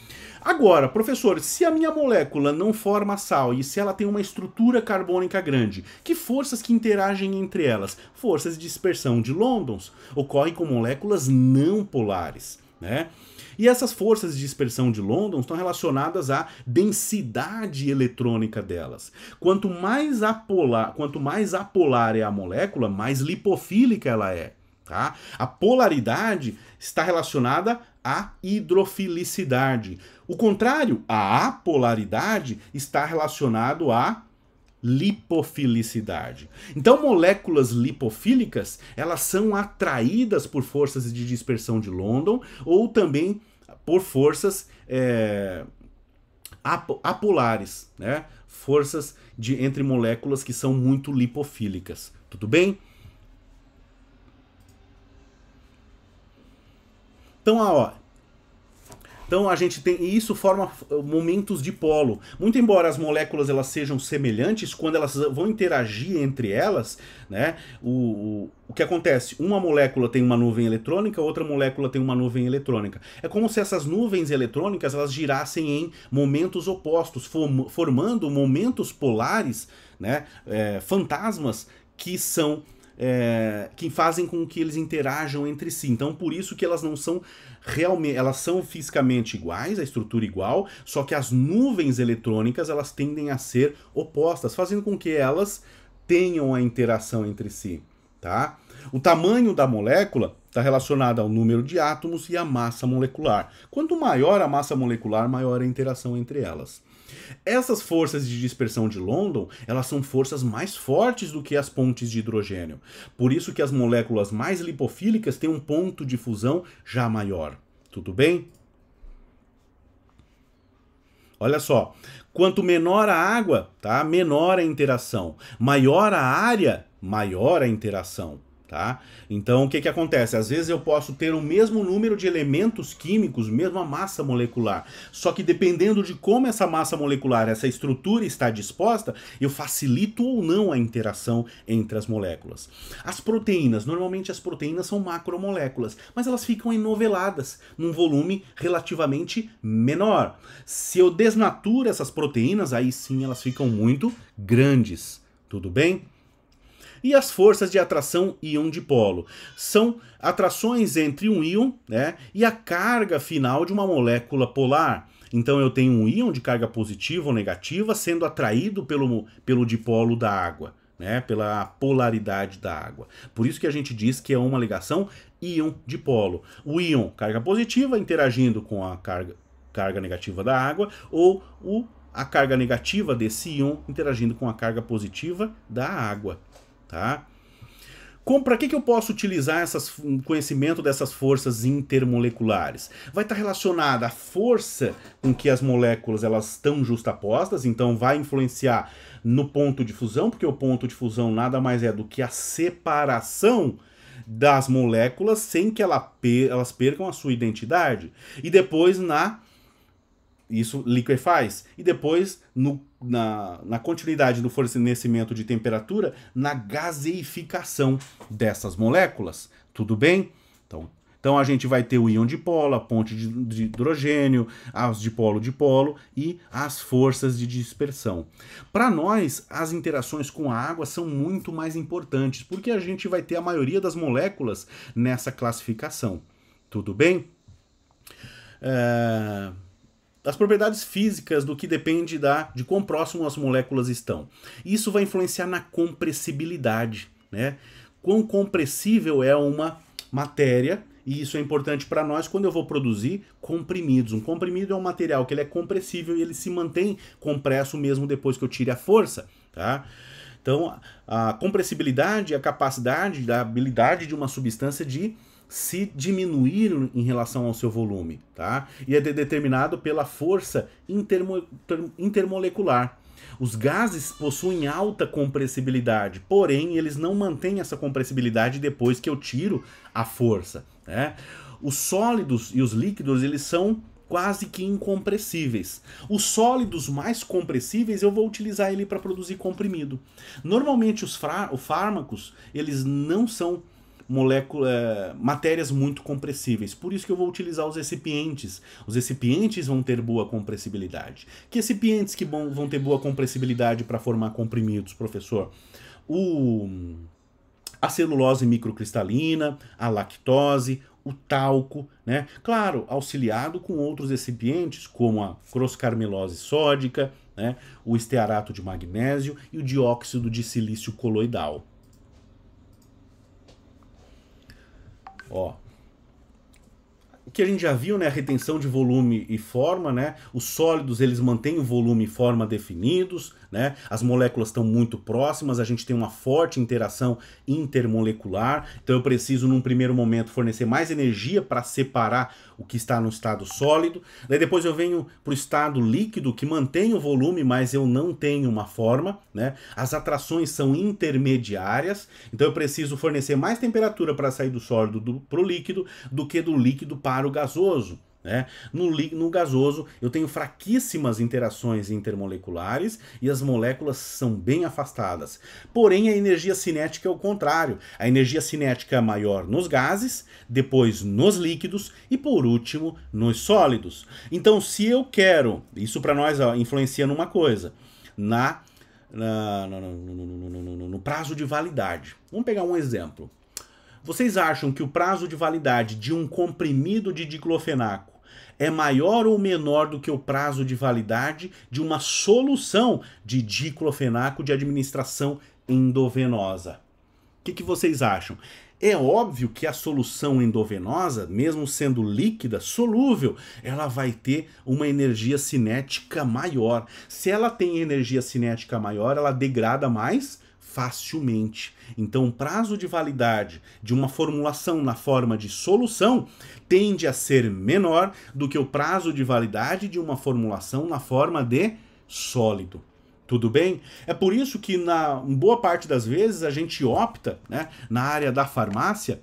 Agora, professor, se a minha molécula não forma sal e se ela tem uma estrutura carbônica grande, que forças que interagem entre elas? Forças de dispersão de Londons ocorrem com moléculas não polares, né? E essas forças de dispersão de London estão relacionadas à densidade eletrônica delas. Quanto mais apolar é a molécula, mais lipofílica ela é. Tá? A polaridade está relacionada à hidrofilicidade. O contrário, a apolaridade está relacionado à lipofilicidade. Então, moléculas lipofílicas, elas são atraídas por forças de dispersão de London ou também por forças apolares, né? Forças entre moléculas que são muito lipofílicas. Tudo bem? Então a gente tem, e isso forma momentos de polo. Muito embora as moléculas elas sejam semelhantes, quando elas vão interagir entre elas, né, o que acontece? Uma molécula tem uma nuvem eletrônica, outra molécula tem uma nuvem eletrônica. É como se essas nuvens eletrônicas elas girassem em momentos opostos, formando momentos polares, né, fantasmas que são que fazem com que eles interajam entre si. Então, por isso que elas não são realmente, elas são fisicamente iguais, a estrutura igual, só que as nuvens eletrônicas elas tendem a ser opostas, fazendo com que elas tenham a interação entre si, tá? O tamanho da molécula está relacionado ao número de átomos e à massa molecular. Quanto maior a massa molecular, maior a interação entre elas. Essas forças de dispersão de London, elas são forças mais fortes do que as pontes de hidrogênio. Por isso que as moléculas mais lipofílicas têm um ponto de fusão já maior. Tudo bem? Olha só, quanto menor a água, tá? Menor a interação. Maior a área, maior a interação. Tá? Então o que que acontece? Às vezes eu posso ter o mesmo número de elementos químicos, mesma massa molecular, só que dependendo de como essa massa molecular, essa estrutura está disposta, eu facilito ou não a interação entre as moléculas. As proteínas, normalmente as proteínas são macromoléculas, mas elas ficam enoveladas num volume relativamente menor. Se eu desnaturo essas proteínas, aí sim elas ficam muito grandes, tudo bem? E as forças de atração íon-dipolo são atrações entre um íon, né, e a carga final de uma molécula polar. Então eu tenho um íon de carga positiva ou negativa sendo atraído pelo dipolo da água, né, pela polaridade da água. Por isso que a gente diz que é uma ligação íon-dipolo. O íon, carga positiva, interagindo com a carga negativa da água, ou a carga negativa desse íon interagindo com a carga positiva da água. Tá? Para que eu posso utilizar o conhecimento dessas forças intermoleculares? Vai estar relacionada à força com que as moléculas elas estão justapostas, então vai influenciar no ponto de fusão, porque o ponto de fusão nada mais é do que a separação das moléculas sem que elas percam a sua identidade. E depois isso liquefaz. E depois, na continuidade do fornecimento de temperatura, na gaseificação dessas moléculas. Tudo bem? Então a gente vai ter o íon dipolo, a ponte de hidrogênio, as dipolo-dipolo e as forças de dispersão. Para nós, as interações com a água são muito mais importantes, porque a gente vai ter a maioria das moléculas nessa classificação. Tudo bem? As propriedades físicas do que depende de quão próximo as moléculas estão. Isso vai influenciar na compressibilidade, né? Quão compressível é uma matéria, e isso é importante para nós quando eu vou produzir comprimidos. Um comprimido é um material que ele é compressível e ele se mantém compresso mesmo depois que eu tire a força, tá? Então, a compressibilidade é a capacidade, da habilidade de uma substância de se diminuir em relação ao seu volume, tá? E é determinado pela força intermolecular. Os gases possuem alta compressibilidade, porém eles não mantêm essa compressibilidade depois que eu tiro a força, né? Os sólidos e os líquidos, eles são quase que incompressíveis. Os sólidos mais compressíveis eu vou utilizar ele para produzir comprimido. Normalmente os fármacos, eles não são matérias muito compressíveis. Por isso que eu vou utilizar os recipientes. Os recipientes vão ter boa compressibilidade. Que recipientes que vão ter boa compressibilidade para formar comprimidos, professor? A celulose microcristalina, a lactose, o talco, né? Claro, auxiliado com outros recipientes, como a croscarmelose sódica, né? O estearato de magnésio e o dióxido de silício coloidal. Ó, o que a gente já viu, né, a retenção de volume e forma, né, os sólidos eles mantêm o volume e forma definidos, né, as moléculas estão muito próximas, a gente tem uma forte interação intermolecular, então eu preciso num primeiro momento fornecer mais energia para separar o que está no estado sólido, daí depois eu venho para o estado líquido que mantém o volume, mas eu não tenho uma forma, né, as atrações são intermediárias, então eu preciso fornecer mais temperatura para sair do sólido para o líquido do que do líquido para o gasoso. Né? No gasoso eu tenho fraquíssimas interações intermoleculares e as moléculas são bem afastadas. Porém, a energia cinética é o contrário. A energia cinética é maior nos gases, depois nos líquidos e por último nos sólidos. Então, se eu quero, isso para nós influencia numa coisa, no prazo de validade. Vamos pegar um exemplo. Vocês acham que o prazo de validade de um comprimido de diclofenaco é maior ou menor do que o prazo de validade de uma solução de diclofenaco de administração endovenosa? O que vocês acham? É óbvio que a solução endovenosa, mesmo sendo líquida, solúvel, ela vai ter uma energia cinética maior. Se ela tem energia cinética maior, ela degrada mais facilmente. Então, o prazo de validade de uma formulação na forma de solução tende a ser menor do que o prazo de validade de uma formulação na forma de sólido. Tudo bem? É por isso que, em boa parte das vezes, a gente opta, né, na área da farmácia,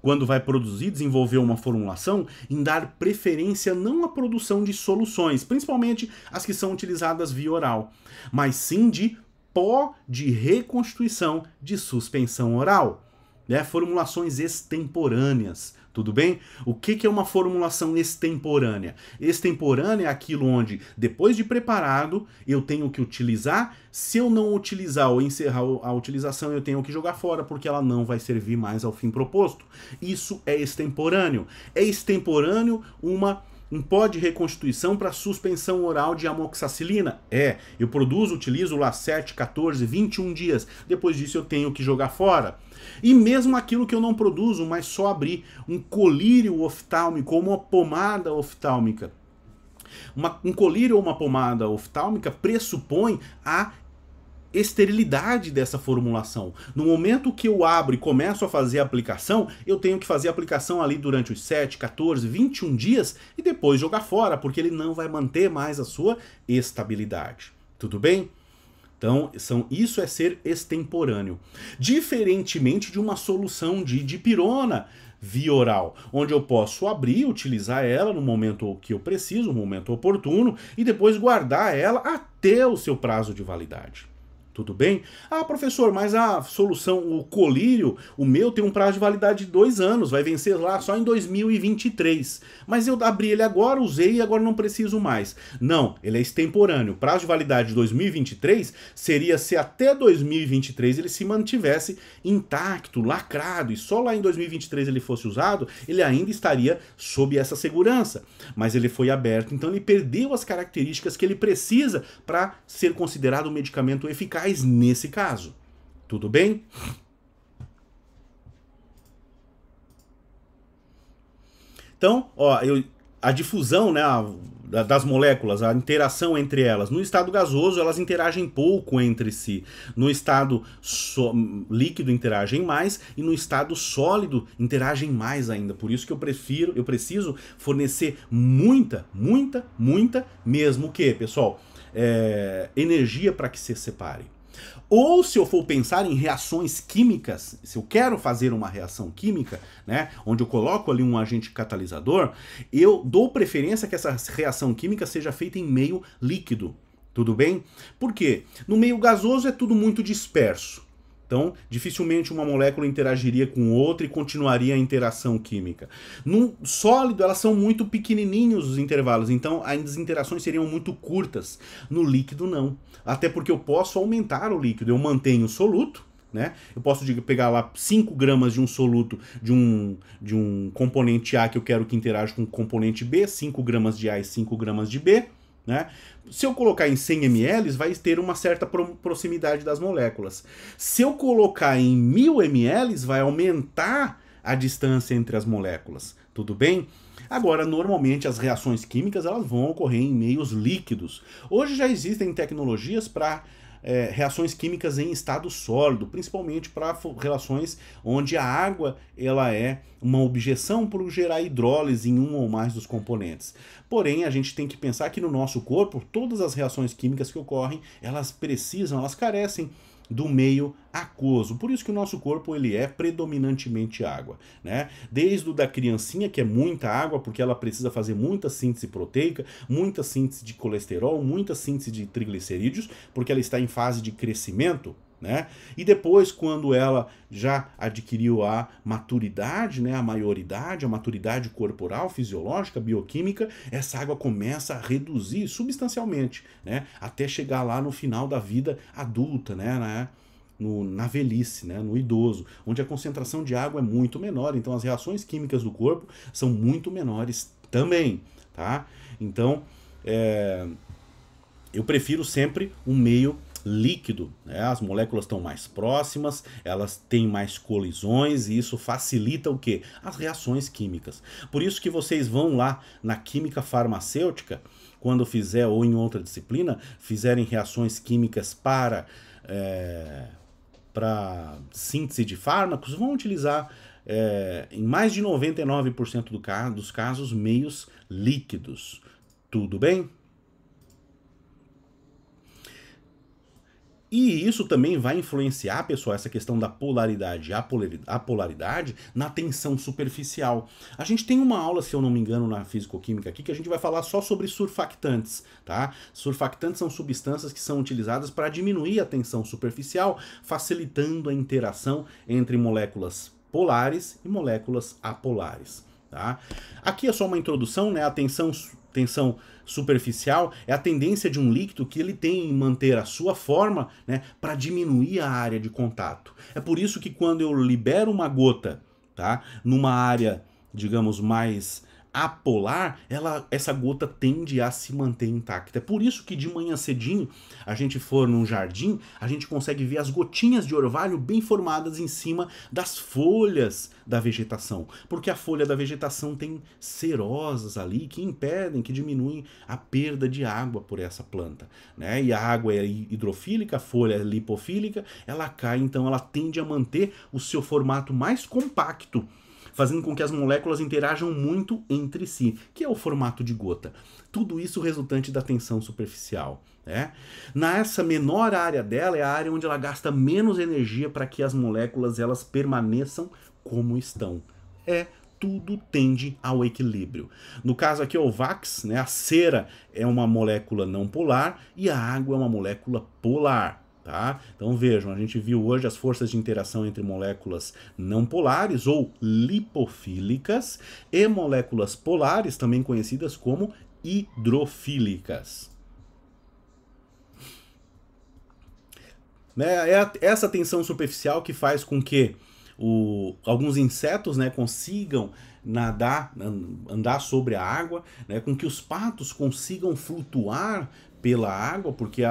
quando vai produzir, desenvolver uma formulação, em dar preferência não à produção de soluções, principalmente as que são utilizadas via oral, mas sim de pó de reconstituição de suspensão oral, né? Formulações extemporâneas, tudo bem? O que é uma formulação extemporânea? Extemporânea é aquilo onde, depois de preparado, eu tenho que utilizar. Se eu não utilizar ou encerrar a utilização, eu tenho que jogar fora, porque ela não vai servir mais ao fim proposto. Isso é extemporâneo. É extemporâneo um pó de reconstituição para suspensão oral de amoxicilina? Eu utilizo lá 7, 14, 21 dias. Depois disso eu tenho que jogar fora. E mesmo aquilo que eu não produzo, mas só abrir um colírio oftálmico ou uma pomada oftálmica. Um colírio ou uma pomada oftálmica pressupõe a esterilidade dessa formulação. No momento que eu abro e começo a fazer a aplicação, eu tenho que fazer a aplicação ali durante os 7, 14, 21 dias e depois jogar fora, porque ele não vai manter mais a sua estabilidade. Tudo bem? Então, isso é ser extemporâneo. Diferentemente de uma solução de dipirona via oral, onde eu posso abrir, utilizar ela no momento que eu preciso, no momento oportuno, e depois guardar ela até o seu prazo de validade. Tudo bem? Ah, professor, mas a solução, o colírio, o meu tem um prazo de validade de 2 anos, vai vencer lá só em 2023. Mas eu abri ele agora, usei e agora não preciso mais. Não, ele é extemporâneo. O prazo de validade de 2023 seria se até 2023 ele se mantivesse intacto, lacrado, e só lá em 2023 ele fosse usado, ele ainda estaria sob essa segurança. Mas ele foi aberto, então ele perdeu as características que ele precisa para ser considerado um medicamento eficaz nesse caso. Tudo bem? Então, ó, a difusão, né, das moléculas, a interação entre elas. No estado gasoso, elas interagem pouco entre si. No estado líquido, interagem mais, e no estado sólido, interagem mais ainda. Por isso que eu preciso fornecer muita mesmo que, pessoal, energia para que se separem. Ou se eu for pensar em reações químicas, se eu quero fazer uma reação química, né, onde eu coloco ali um agente catalisador, eu dou preferência que essa reação química seja feita em meio líquido, tudo bem? Por quê? No meio gasoso é tudo muito disperso. Então, dificilmente uma molécula interagiria com outra e continuaria a interação química. No sólido, elas são muito pequenininhos os intervalos, então as interações seriam muito curtas. No líquido, não. Até porque eu posso aumentar o líquido. Eu mantenho o soluto, né? Eu posso pegar lá 5 gramas de um soluto de um componente A que eu quero que interaja com o componente B, 5 gramas de A e 5 gramas de B, né? Se eu colocar em 100 ml, vai ter uma certa proximidade das moléculas. Se eu colocar em 1000 ml, vai aumentar a distância entre as moléculas. Tudo bem? Agora, normalmente as reações químicas elas vão ocorrer em meios líquidos. Hoje já existem tecnologias para reações químicas em estado sólido, principalmente para relações onde a água ela é uma objeção por gerar hidrólise em um ou mais dos componentes. Porém, a gente tem que pensar que no nosso corpo, todas as reações químicas que ocorrem, elas carecem do meio aquoso. Por isso que o nosso corpo ele é predominantemente água, né? Desde o da criancinha, que é muita água, porque ela precisa fazer muita síntese proteica, muita síntese de colesterol, muita síntese de triglicerídeos, porque ela está em fase de crescimento, né? E depois, quando ela já adquiriu a maturidade, né, a maioridade, a maturidade corporal, fisiológica, bioquímica, essa água começa a reduzir substancialmente, né, até chegar lá no final da vida adulta, né, na velhice, né, no idoso, onde a concentração de água é muito menor, então as reações químicas do corpo são muito menores também, tá? Então, eu prefiro sempre um meio líquido, né? As moléculas estão mais próximas, elas têm mais colisões e isso facilita o quê? As reações químicas. Por isso que vocês vão lá na química farmacêutica, quando fizer, ou em outra disciplina, fizerem reações químicas para síntese de fármacos, vão utilizar em mais de 99% dos casos meios líquidos. Tudo bem? E isso também vai influenciar, pessoal, essa questão da polaridade e apolaridade na tensão superficial. A gente tem uma aula, se eu não me engano, na fisicoquímica aqui, que a gente vai falar só sobre surfactantes, tá? Surfactantes são substâncias que são utilizadas para diminuir a tensão superficial, facilitando a interação entre moléculas polares e moléculas apolares, tá? Aqui é só uma introdução, né? A tensão superficial é a tendência de um líquido que ele tem em manter a sua forma, né, para diminuir a área de contato. É por isso que quando eu libero uma gota, tá, numa área, digamos, mais apolar, essa gota tende a se manter intacta. É por isso que de manhã cedinho, a gente for num jardim, a gente consegue ver as gotinhas de orvalho bem formadas em cima das folhas da vegetação. Porque a folha da vegetação tem cerosas ali que impedem, que diminuem a perda de água por essa planta, né? E a água é hidrofílica, a folha é lipofílica, ela cai, então ela tende a manter o seu formato mais compacto, fazendo com que as moléculas interajam muito entre si, que é o formato de gota. Tudo isso resultante da tensão superficial, né? Nessa menor área dela é a área onde ela gasta menos energia para que as moléculas elas permaneçam como estão. Tudo tende ao equilíbrio. No caso aqui, o VAX, né, a cera é uma molécula não polar e a água é uma molécula polar. Tá? Então vejam, a gente viu hoje as forças de interação entre moléculas não polares ou lipofílicas e moléculas polares, também conhecidas como hidrofílicas. É essa tensão superficial que faz com que alguns insetos, né, consigam andar sobre a água, né, com que os patos consigam flutuar pela água, porque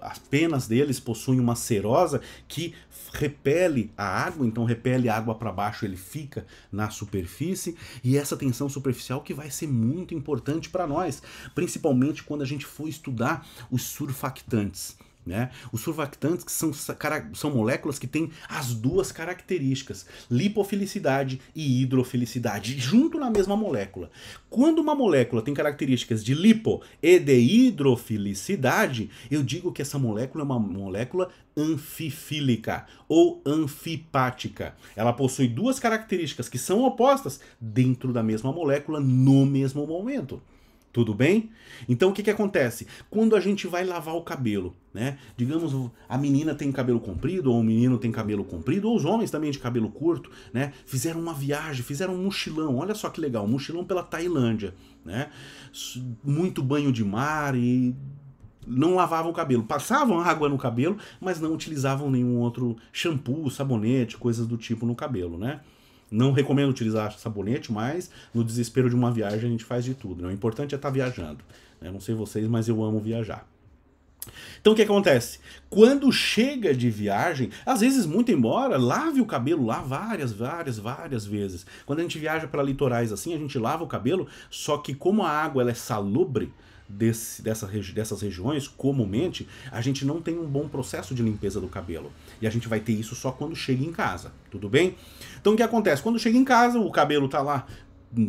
as penas deles possuem uma serosa que repele a água, então repele a água para baixo, ele fica na superfície, e essa tensão superficial que vai ser muito importante para nós, principalmente quando a gente for estudar os surfactantes. Né? Os surfactantes que são moléculas que têm as duas características, lipofilicidade e hidrofilicidade, junto na mesma molécula. Quando uma molécula tem características de lipo e de hidrofilicidade, eu digo que essa molécula é uma molécula anfifílica ou anfipática. Ela possui duas características que são opostas dentro da mesma molécula no mesmo momento. Tudo bem? Então o que acontece? Quando a gente vai lavar o cabelo, né? Digamos, a menina tem cabelo comprido, ou o menino tem cabelo comprido, ou os homens também de cabelo curto, né? Fizeram uma viagem, fizeram um mochilão, olha só que legal, um mochilão pela Tailândia, né? Muito banho de mar e não lavavam o cabelo, passavam água no cabelo, mas não utilizavam nenhum outro shampoo, sabonete, coisas do tipo no cabelo, né? Não recomendo utilizar sabonete, mas no desespero de uma viagem a gente faz de tudo, né? O importante é estar viajando. Eu não sei vocês, mas eu amo viajar. Então o que acontece? Quando chega de viagem, às vezes muito embora, lave o cabelo lá várias vezes. Quando a gente viaja para litorais assim, a gente lava o cabelo, só que como a água ela é salubre, dessas regiões, comumente, a gente não tem um bom processo de limpeza do cabelo. E a gente vai ter isso só quando chega em casa, tudo bem? Então o que acontece? Quando chega em casa, o cabelo tá lá,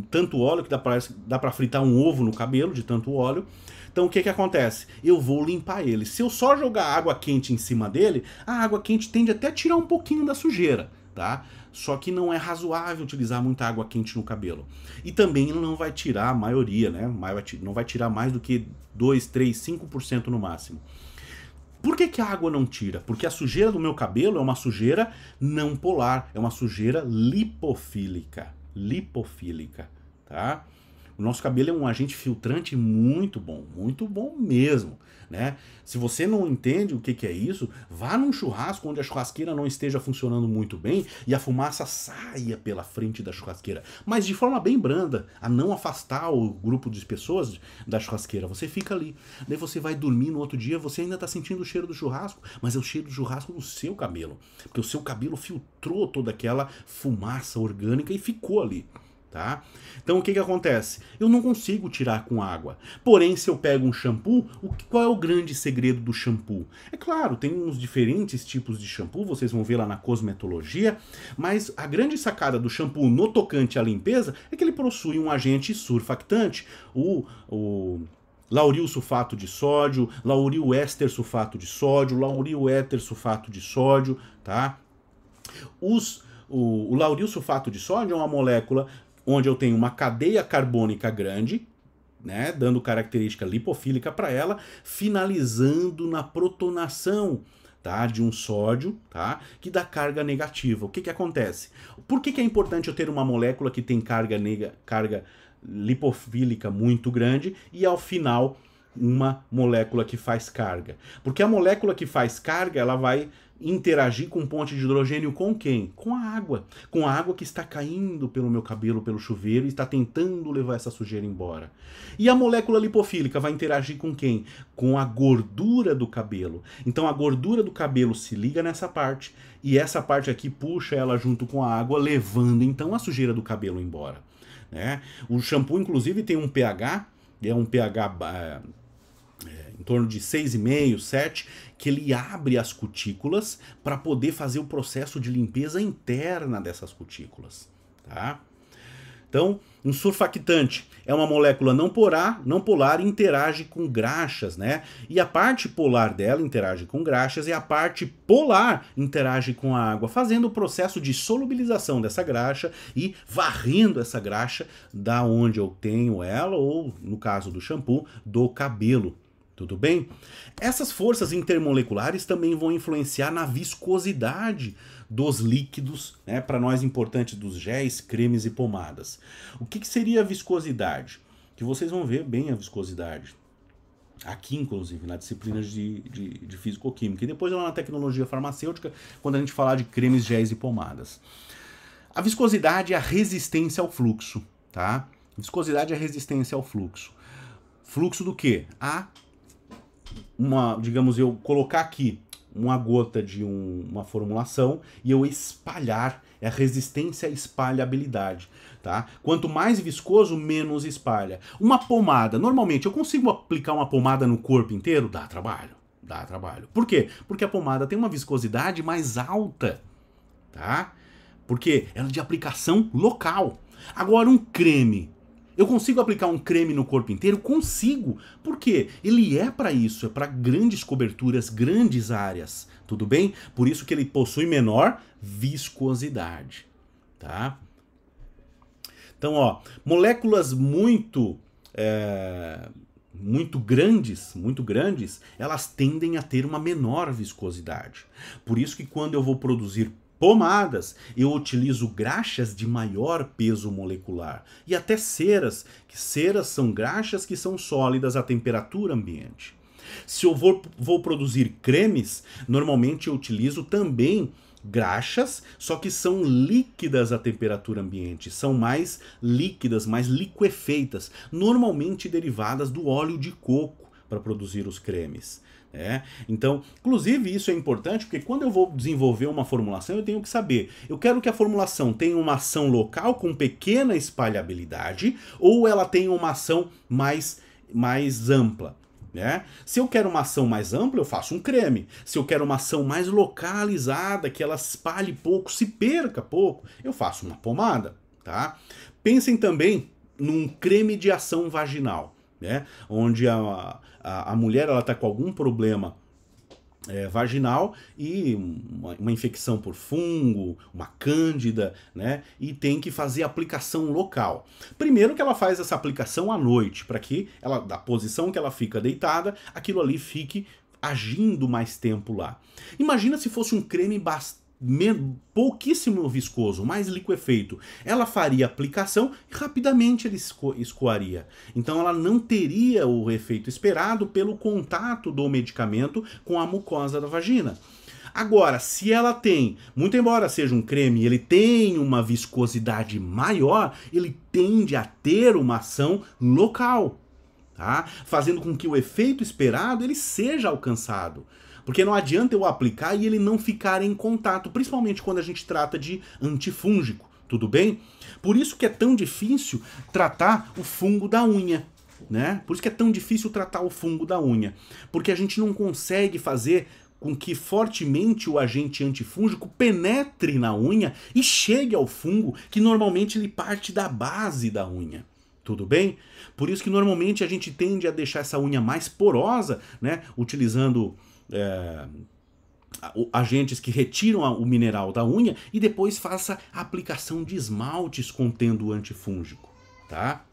tanto óleo que dá pra fritar um ovo no cabelo, de tanto óleo. Então o que acontece? Eu vou limpar ele. Se eu só jogar água quente em cima dele, a água quente tende até a tirar um pouquinho da sujeira, tá? Só que não é razoável utilizar muita água quente no cabelo. E também não vai tirar a maioria, né? Não vai tirar mais do que 2, 3, 5% no máximo. Por que a água não tira? Porque a sujeira do meu cabelo é uma sujeira não polar, é uma sujeira lipofílica. Lipofílica, tá? O nosso cabelo é um agente filtrante muito bom mesmo, né? Se você não entende o que é isso, vá num churrasco onde a churrasqueira não esteja funcionando muito bem e a fumaça saia pela frente da churrasqueira, mas de forma bem branda, a não afastar o grupo de pessoas da churrasqueira. Você fica ali, daí você vai dormir no outro dia, você ainda está sentindo o cheiro do churrasco, mas é o cheiro do churrasco no seu cabelo, porque o seu cabelo filtrou toda aquela fumaça orgânica e ficou ali. Tá? Então o que acontece? Eu não consigo tirar com água. Porém, se eu pego um shampoo, qual é o grande segredo do shampoo? É claro, tem uns diferentes tipos de shampoo, vocês vão ver lá na cosmetologia, mas a grande sacada do shampoo no tocante à limpeza é que ele possui um agente surfactante, o lauril sulfato de sódio, lauril éster sulfato de sódio, lauril éter sulfato de sódio, tá? O lauril sulfato de sódio é uma molécula onde eu tenho uma cadeia carbônica grande, né, dando característica lipofílica para ela, finalizando na protonação, tá, de um sódio, tá, que dá carga negativa. O que acontece? Por que é importante eu ter uma molécula que tem carga lipofílica muito grande e ao final uma molécula que faz carga? Porque a molécula que faz carga, ela vai interagir com ponte de hidrogênio com quem? Com a água. Com a água que está caindo pelo meu cabelo, pelo chuveiro, e está tentando levar essa sujeira embora. E a molécula lipofílica vai interagir com quem? Com a gordura do cabelo. Então a gordura do cabelo se liga nessa parte, e essa parte aqui puxa ela junto com a água, levando então a sujeira do cabelo embora. Né? O shampoo, inclusive, tem um pH, é um pH... em torno de 6,5, 7, que ele abre as cutículas para poder fazer o processo de limpeza interna dessas cutículas, tá? Então, um surfactante é uma molécula não polar e interage com graxas, né? E a parte polar dela interage com graxas e a parte polar interage com a água, fazendo o processo de solubilização dessa graxa e varrendo essa graxa da onde eu tenho ela, ou no caso do shampoo, do cabelo. Tudo bem? Essas forças intermoleculares também vão influenciar na viscosidade dos líquidos, né, para nós importantes dos géis, cremes e pomadas. O que seria a viscosidade? Que vocês vão ver bem a viscosidade. Aqui, inclusive, na disciplina de físico-química. E depois lá na tecnologia farmacêutica, quando a gente falar de cremes, géis e pomadas. A viscosidade é a resistência ao fluxo, tá? Viscosidade é a resistência ao fluxo. Fluxo do quê? A digamos, eu colocar aqui uma gota de uma formulação e eu espalhar, é a resistência à espalhabilidade, tá? Quanto mais viscoso, menos espalha. Uma pomada, normalmente eu consigo aplicar uma pomada no corpo inteiro? Dá trabalho, dá trabalho. Por quê? Porque a pomada tem uma viscosidade mais alta, tá? Porque ela é de aplicação local. Agora um creme, eu consigo aplicar um creme no corpo inteiro? Consigo. Por quê? Ele é para isso, é para grandes coberturas, grandes áreas. Tudo bem? Por isso que ele possui menor viscosidade, tá? Então, ó, moléculas muito grandes, elas tendem a ter uma menor viscosidade. Por isso que quando eu vou produzir pomadas, eu utilizo graxas de maior peso molecular. E até ceras, que ceras são graxas que são sólidas à temperatura ambiente. Se eu vou produzir cremes, normalmente eu utilizo também graxas, só que são líquidas à temperatura ambiente, são mais líquidas, mais liquefeitas, normalmente derivadas do óleo de coco para produzir os cremes. Então, inclusive isso é importante porque quando eu vou desenvolver uma formulação eu tenho que saber, eu quero que a formulação tenha uma ação local com pequena espalhabilidade ou ela tenha uma ação mais ampla. Se eu quero uma ação mais ampla, eu faço um creme. Se eu quero uma ação mais localizada, que ela espalhe pouco, se perca pouco, eu faço uma pomada, tá? Pensem também num creme de ação vaginal, onde a mulher está com algum problema vaginal e uma infecção por fungo, uma cândida, e tem que fazer aplicação local. Primeiro que ela faz essa aplicação à noite, para que ela, da posição que ela fica deitada, aquilo ali fique agindo mais tempo lá. Imagina se fosse um creme pouquíssimo viscoso, mais liquefeito. Ela faria aplicação e rapidamente ele escoaria. Então ela não teria o efeito esperado pelo contato do medicamento com a mucosa da vagina. Agora, se ela tem, muito embora seja um creme, ele tem uma viscosidade maior, ele tende a ter uma ação local, tá? Fazendo com que o efeito esperado ele seja alcançado. Porque não adianta eu aplicar e ele não ficar em contato, principalmente quando a gente trata de antifúngico, tudo bem? Por isso que é tão difícil tratar o fungo da unha, Por isso que é tão difícil tratar o fungo da unha, porque a gente não consegue fazer com que fortemente o agente antifúngico penetre na unha e chegue ao fungo, que normalmente ele parte da base da unha. Tudo bem? Por isso que normalmente a gente tende a deixar essa unha mais porosa, utilizando agentes que retiram o mineral da unha e depois faça a aplicação de esmaltes contendo o antifúngico, tá?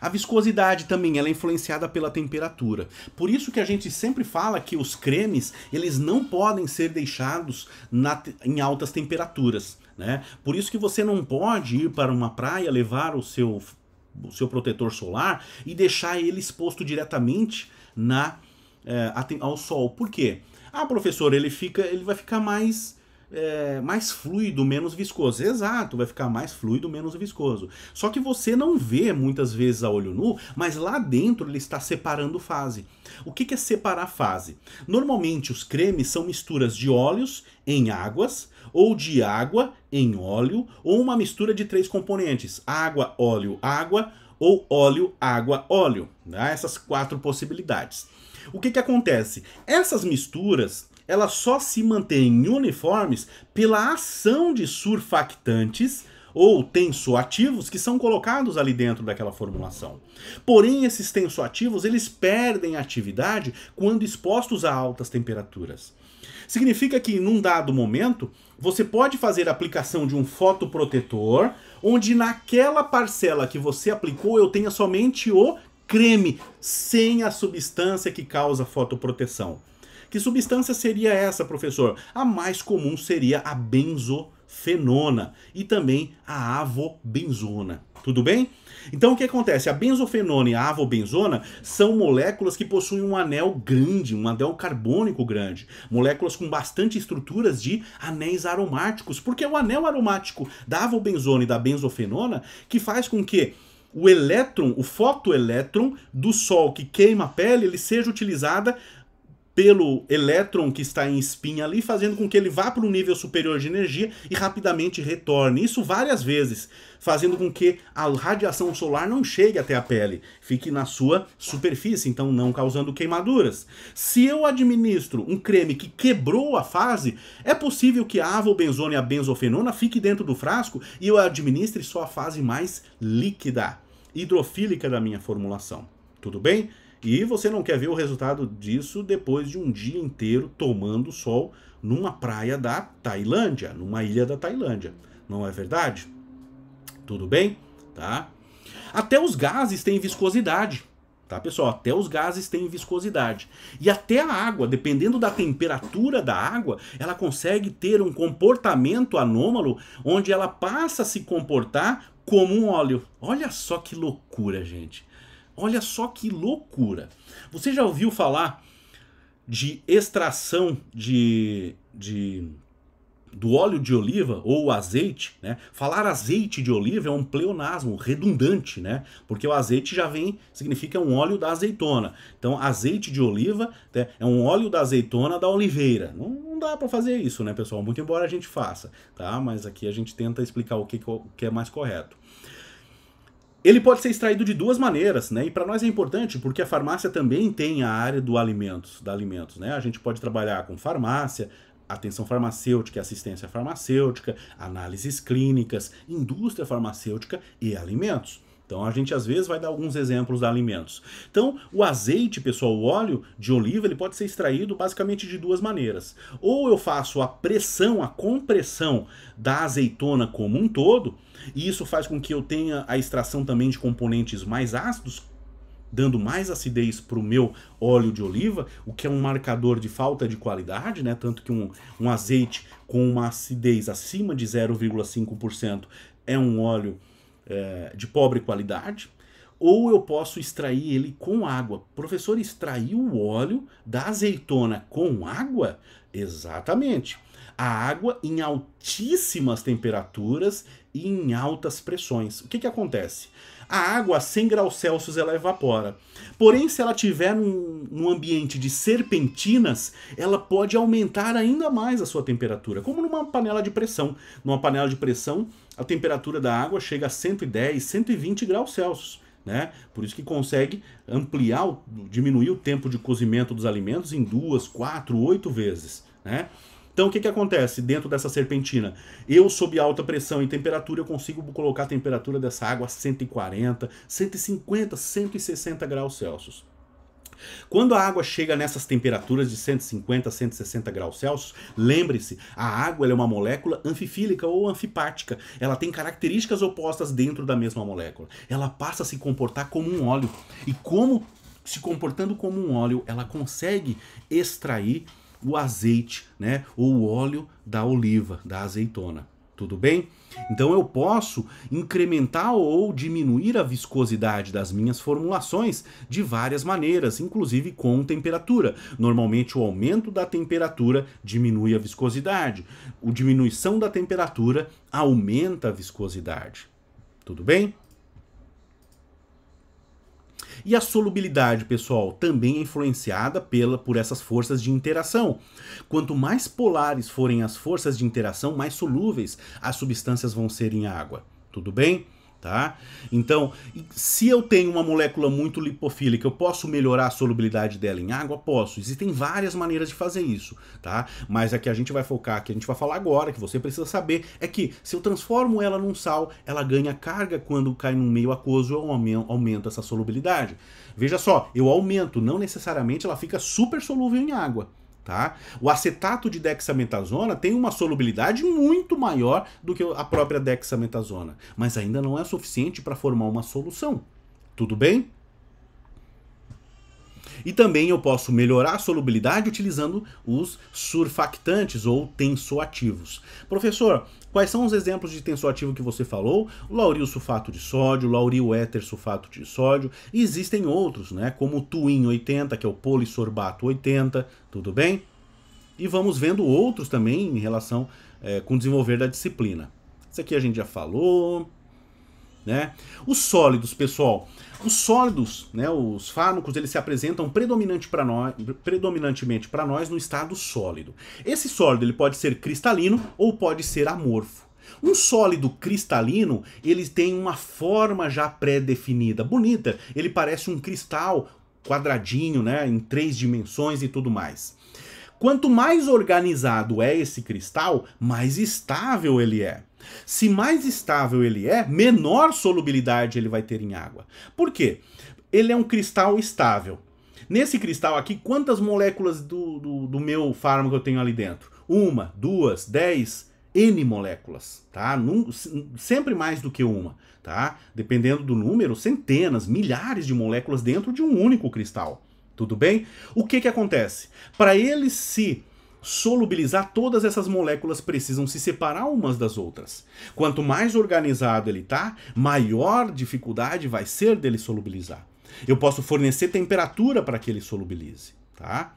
A viscosidade também ela é influenciada pela temperatura. Por isso que a gente sempre fala que os cremes eles não podem ser deixados em altas temperaturas, Por isso que você não pode ir para uma praia, levar o seu protetor solar e deixar ele exposto diretamente ao sol. Por quê? Professor, ele vai ficar mais fluido, menos viscoso. Exato, vai ficar mais fluido, menos viscoso. Só que você não vê muitas vezes a olho nu, mas lá dentro ele está separando fase. O que é separar fase? Normalmente os cremes são misturas de óleos em águas, ou de água em óleo, ou uma mistura de 3 componentes: água, óleo, água, ou óleo, água, óleo. Essas 4 possibilidades. O que acontece? Essas misturas elas só se mantêm uniformes pela ação de surfactantes ou tensoativos que são colocados ali dentro daquela formulação. Porém, esses tensoativos eles perdem atividade quando expostos a altas temperaturas. Significa que, num dado momento, você pode fazer a aplicação de um fotoprotetor, onde naquela parcela que você aplicou eu tenha somente o creme, sem a substância que causa fotoproteção. Que substância seria essa, professor? A mais comum seria a benzofenona e também a avobenzona. Tudo bem? Então o que acontece? A benzofenona e a avobenzona são moléculas que possuem um anel grande, um anel carbônico grande. Moléculas com bastante estruturas de anéis aromáticos. Porque é o anel aromático da avobenzona e da benzofenona que faz com que o elétron, o fotoelétron do Sol que queima a pele, ele seja utilizada pelo elétron que está em spin ali, fazendo com que ele vá para um nível superior de energia e rapidamente retorne. Isso várias vezes, fazendo com que a radiação solar não chegue até a pele, fique na sua superfície, então não causando queimaduras. Se eu administro um creme que quebrou a fase, é possível que a avobenzona e a benzofenona fique dentro do frasco e eu administre só a fase mais líquida, hidrofílica da minha formulação. Tudo bem? E você não quer ver o resultado disso depois de um dia inteiro tomando sol numa praia da Tailândia, numa ilha da Tailândia. Não é verdade? Tudo bem? Tá? Até os gases têm viscosidade. Tá, pessoal? Até os gases têm viscosidade. E até a água, dependendo da temperatura da água, ela consegue ter um comportamento anômalo onde ela passa a se comportar como um óleo. Olha só que loucura, gente. Olha só que loucura. Você já ouviu falar de extração do óleo de oliva ou azeite, né? Falar azeite de oliva é um pleonasmo redundante, né? Porque o azeite já significa um óleo da azeitona. Então, azeite de oliva, né, é um óleo da azeitona da oliveira. Não dá para fazer isso, né, pessoal? Muito embora a gente faça, tá? Mas aqui a gente tenta explicar o que é mais correto. Ele pode ser extraído de duas maneiras, né? E para nós é importante porque a farmácia também tem a área da alimentos, né? A gente pode trabalhar com farmácia, atenção farmacêutica e assistência farmacêutica, análises clínicas, indústria farmacêutica e alimentos. Então a gente às vezes vai dar alguns exemplos de alimentos. Então o azeite, pessoal, o óleo de oliva, ele pode ser extraído basicamente de duas maneiras. Ou eu faço a pressão, a compressão da azeitona como um todo, e isso faz com que eu tenha a extração também de componentes mais ácidos, dando mais acidez para o meu óleo de oliva, o que é um marcador de falta de qualidade, né? Tanto que um azeite com uma acidez acima de 0,5% é um óleo de pobre qualidade. Ou eu posso extrair ele com água. Professor, extrair o óleo da azeitona com água? Exatamente. A água em altíssimas temperaturas e em altas pressões. O que acontece? A água a 100 graus Celsius ela evapora. Porém, se ela estiver num ambiente de serpentinas, ela pode aumentar ainda mais a sua temperatura, como numa panela de pressão. Numa panela de pressão, a temperatura da água chega a 110, 120 graus Celsius. Né? Por isso que consegue ampliar, diminuir o tempo de cozimento dos alimentos em 2, 4, 8 vezes. Né? Então o que acontece dentro dessa serpentina? Eu, sob alta pressão e temperatura, eu consigo colocar a temperatura dessa água a 140, 150, 160 graus Celsius. Quando a água chega nessas temperaturas de 150 a 160 graus Celsius, lembre-se, a água é uma molécula anfifílica ou anfipática. Ela tem características opostas dentro da mesma molécula. Ela passa a se comportar como um óleo. E como se comportando como um óleo, ela consegue extrair o azeite, né, ou o óleo da oliva, da azeitona. Tudo bem? Então eu posso incrementar ou diminuir a viscosidade das minhas formulações de várias maneiras, inclusive com temperatura. Normalmente o aumento da temperatura diminui a viscosidade. A diminuição da temperatura aumenta a viscosidade. Tudo bem? E a solubilidade, pessoal, também é influenciada por essas forças de interação. Quanto mais polares forem as forças de interação, mais solúveis as substâncias vão ser em água. Tudo bem? Tá? Então, se eu tenho uma molécula muito lipofílica, eu posso melhorar a solubilidade dela em água? Posso. Existem várias maneiras de fazer isso, tá? Mas a que a gente vai focar, que a gente vai falar agora, que você precisa saber, é que se eu transformo ela num sal, ela ganha carga quando cai num meio aquoso, eu aumento essa solubilidade. Veja só, eu aumento, não necessariamente ela fica super solúvel em água. Tá? O acetato de dexametasona tem uma solubilidade muito maior do que a própria dexametasona, mas ainda não é suficiente para formar uma solução. Tudo bem? E também eu posso melhorar a solubilidade utilizando os surfactantes ou tensoativos. Professor, quais são os exemplos de tensoativo que você falou? O lauril sulfato de sódio, o lauril éter sulfato de sódio, e existem outros, né, como o Twin 80, que é o polissorbato 80, tudo bem? E vamos vendo outros também em relação com o desenvolver da disciplina. Isso aqui a gente já falou. né? Os sólidos, pessoal, os sólidos, né, os fármacos, eles se apresentam predominantemente para nós no estado sólido. Esse sólido ele pode ser cristalino ou pode ser amorfo. Um sólido cristalino, ele tem uma forma já pré-definida, bonita, ele parece um cristal quadradinho, né, em 3 dimensões e tudo mais. Quanto mais organizado é esse cristal, mais estável ele é. Se mais estável ele é, menor solubilidade ele vai ter em água. Por quê? Ele é um cristal estável. Nesse cristal aqui, quantas moléculas do meu fármaco eu tenho ali dentro? 1, 2, 10, N moléculas, tá? Sempre mais do que uma, tá? Dependendo do número, centenas, milhares de moléculas dentro de um único cristal. Tudo bem? O que acontece? Para ele se solubilizar, todas essas moléculas precisam se separar umas das outras. Quanto mais organizado ele tá, maior dificuldade vai ser dele solubilizar. Eu posso fornecer temperatura para que ele solubilize, tá?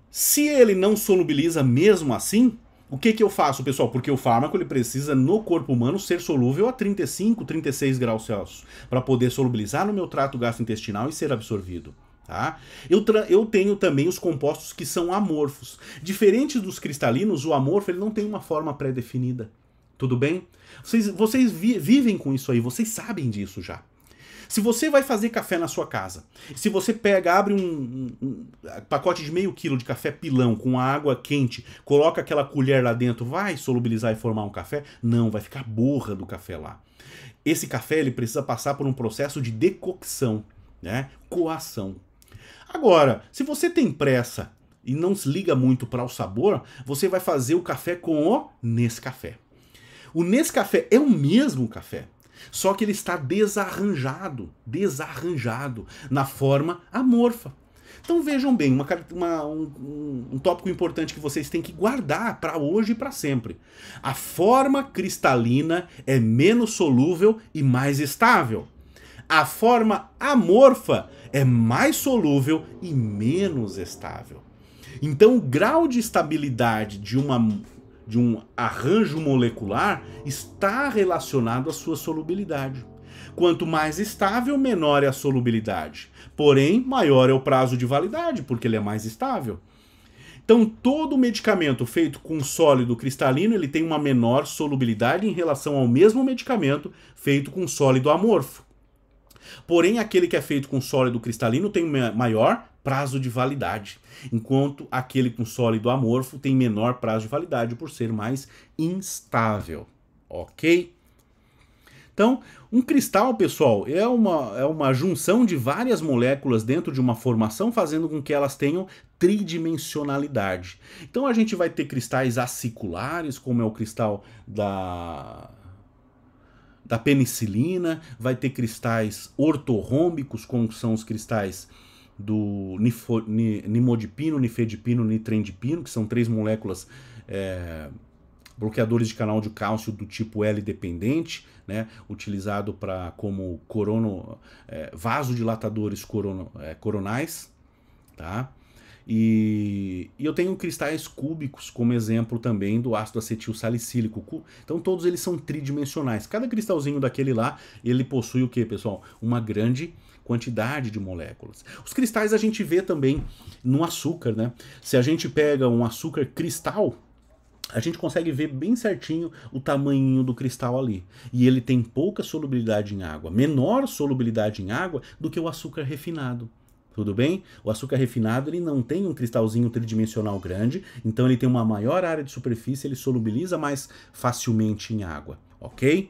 Se ele não solubiliza mesmo assim, o que eu faço, pessoal? Porque o fármaco ele precisa, no corpo humano, ser solúvel a 35, 36 graus Celsius para poder solubilizar no meu trato gastrointestinal e ser absorvido. Tá? Eu tenho também os compostos que são amorfos. Diferentes dos cristalinos, o amorfo ele não tem uma forma pré-definida. Tudo bem? Vocês vivem com isso aí, vocês sabem disso já. Se você vai fazer café na sua casa, se você abre um pacote de meio quilo de café pilão com água quente, coloca aquela colher lá dentro, vai solubilizar e formar um café? Não, vai ficar borra do café lá. Esse café ele precisa passar por um processo de decocção, né? Coação. Agora, se você tem pressa e não se liga muito para o sabor, você vai fazer o café com o Nescafé. O Nescafé é o mesmo café, só que ele está desarranjado na forma amorfa. Então vejam bem, um tópico importante que vocês têm que guardar para hoje e para sempre. A forma cristalina é menos solúvel e mais estável. A forma amorfa é mais solúvel e menos estável. Então o grau de estabilidade de um arranjo molecular está relacionado à sua solubilidade. Quanto mais estável, menor é a solubilidade. Porém, maior é o prazo de validade, porque ele é mais estável. Então, todo medicamento feito com sólido cristalino, ele tem uma menor solubilidade em relação ao mesmo medicamento feito com sólido amorfo. Porém, aquele que é feito com sólido cristalino tem maior prazo de validade, enquanto aquele com sólido amorfo tem menor prazo de validade por ser mais instável, ok? Então, um cristal, pessoal, é uma junção de várias moléculas dentro de uma formação, fazendo com que elas tenham tridimensionalidade. Então a gente vai ter cristais aciculares, como é o cristal da penicilina, vai ter cristais ortorrômbicos, como são os cristais do nimodipino, nifedipino, nitrendipino, que são 3 moléculas bloqueadores de canal de cálcio do tipo L dependente, né, utilizado como vasodilatadores coronais, tá? E eu tenho cristais cúbicos como exemplo também do ácido acetil salicílico. Então todos eles são tridimensionais. Cada cristalzinho daquele lá, ele possui o que, pessoal? Uma grande quantidade de moléculas. Os cristais a gente vê também no açúcar, né? Se a gente pega um açúcar cristal, a gente consegue ver bem certinho o tamanho do cristal ali. E ele tem pouca solubilidade em água, menor solubilidade em água do que o açúcar refinado. Tudo bem? O açúcar refinado ele não tem um cristalzinho tridimensional grande, então ele tem uma maior área de superfície, ele solubiliza mais facilmente em água, ok?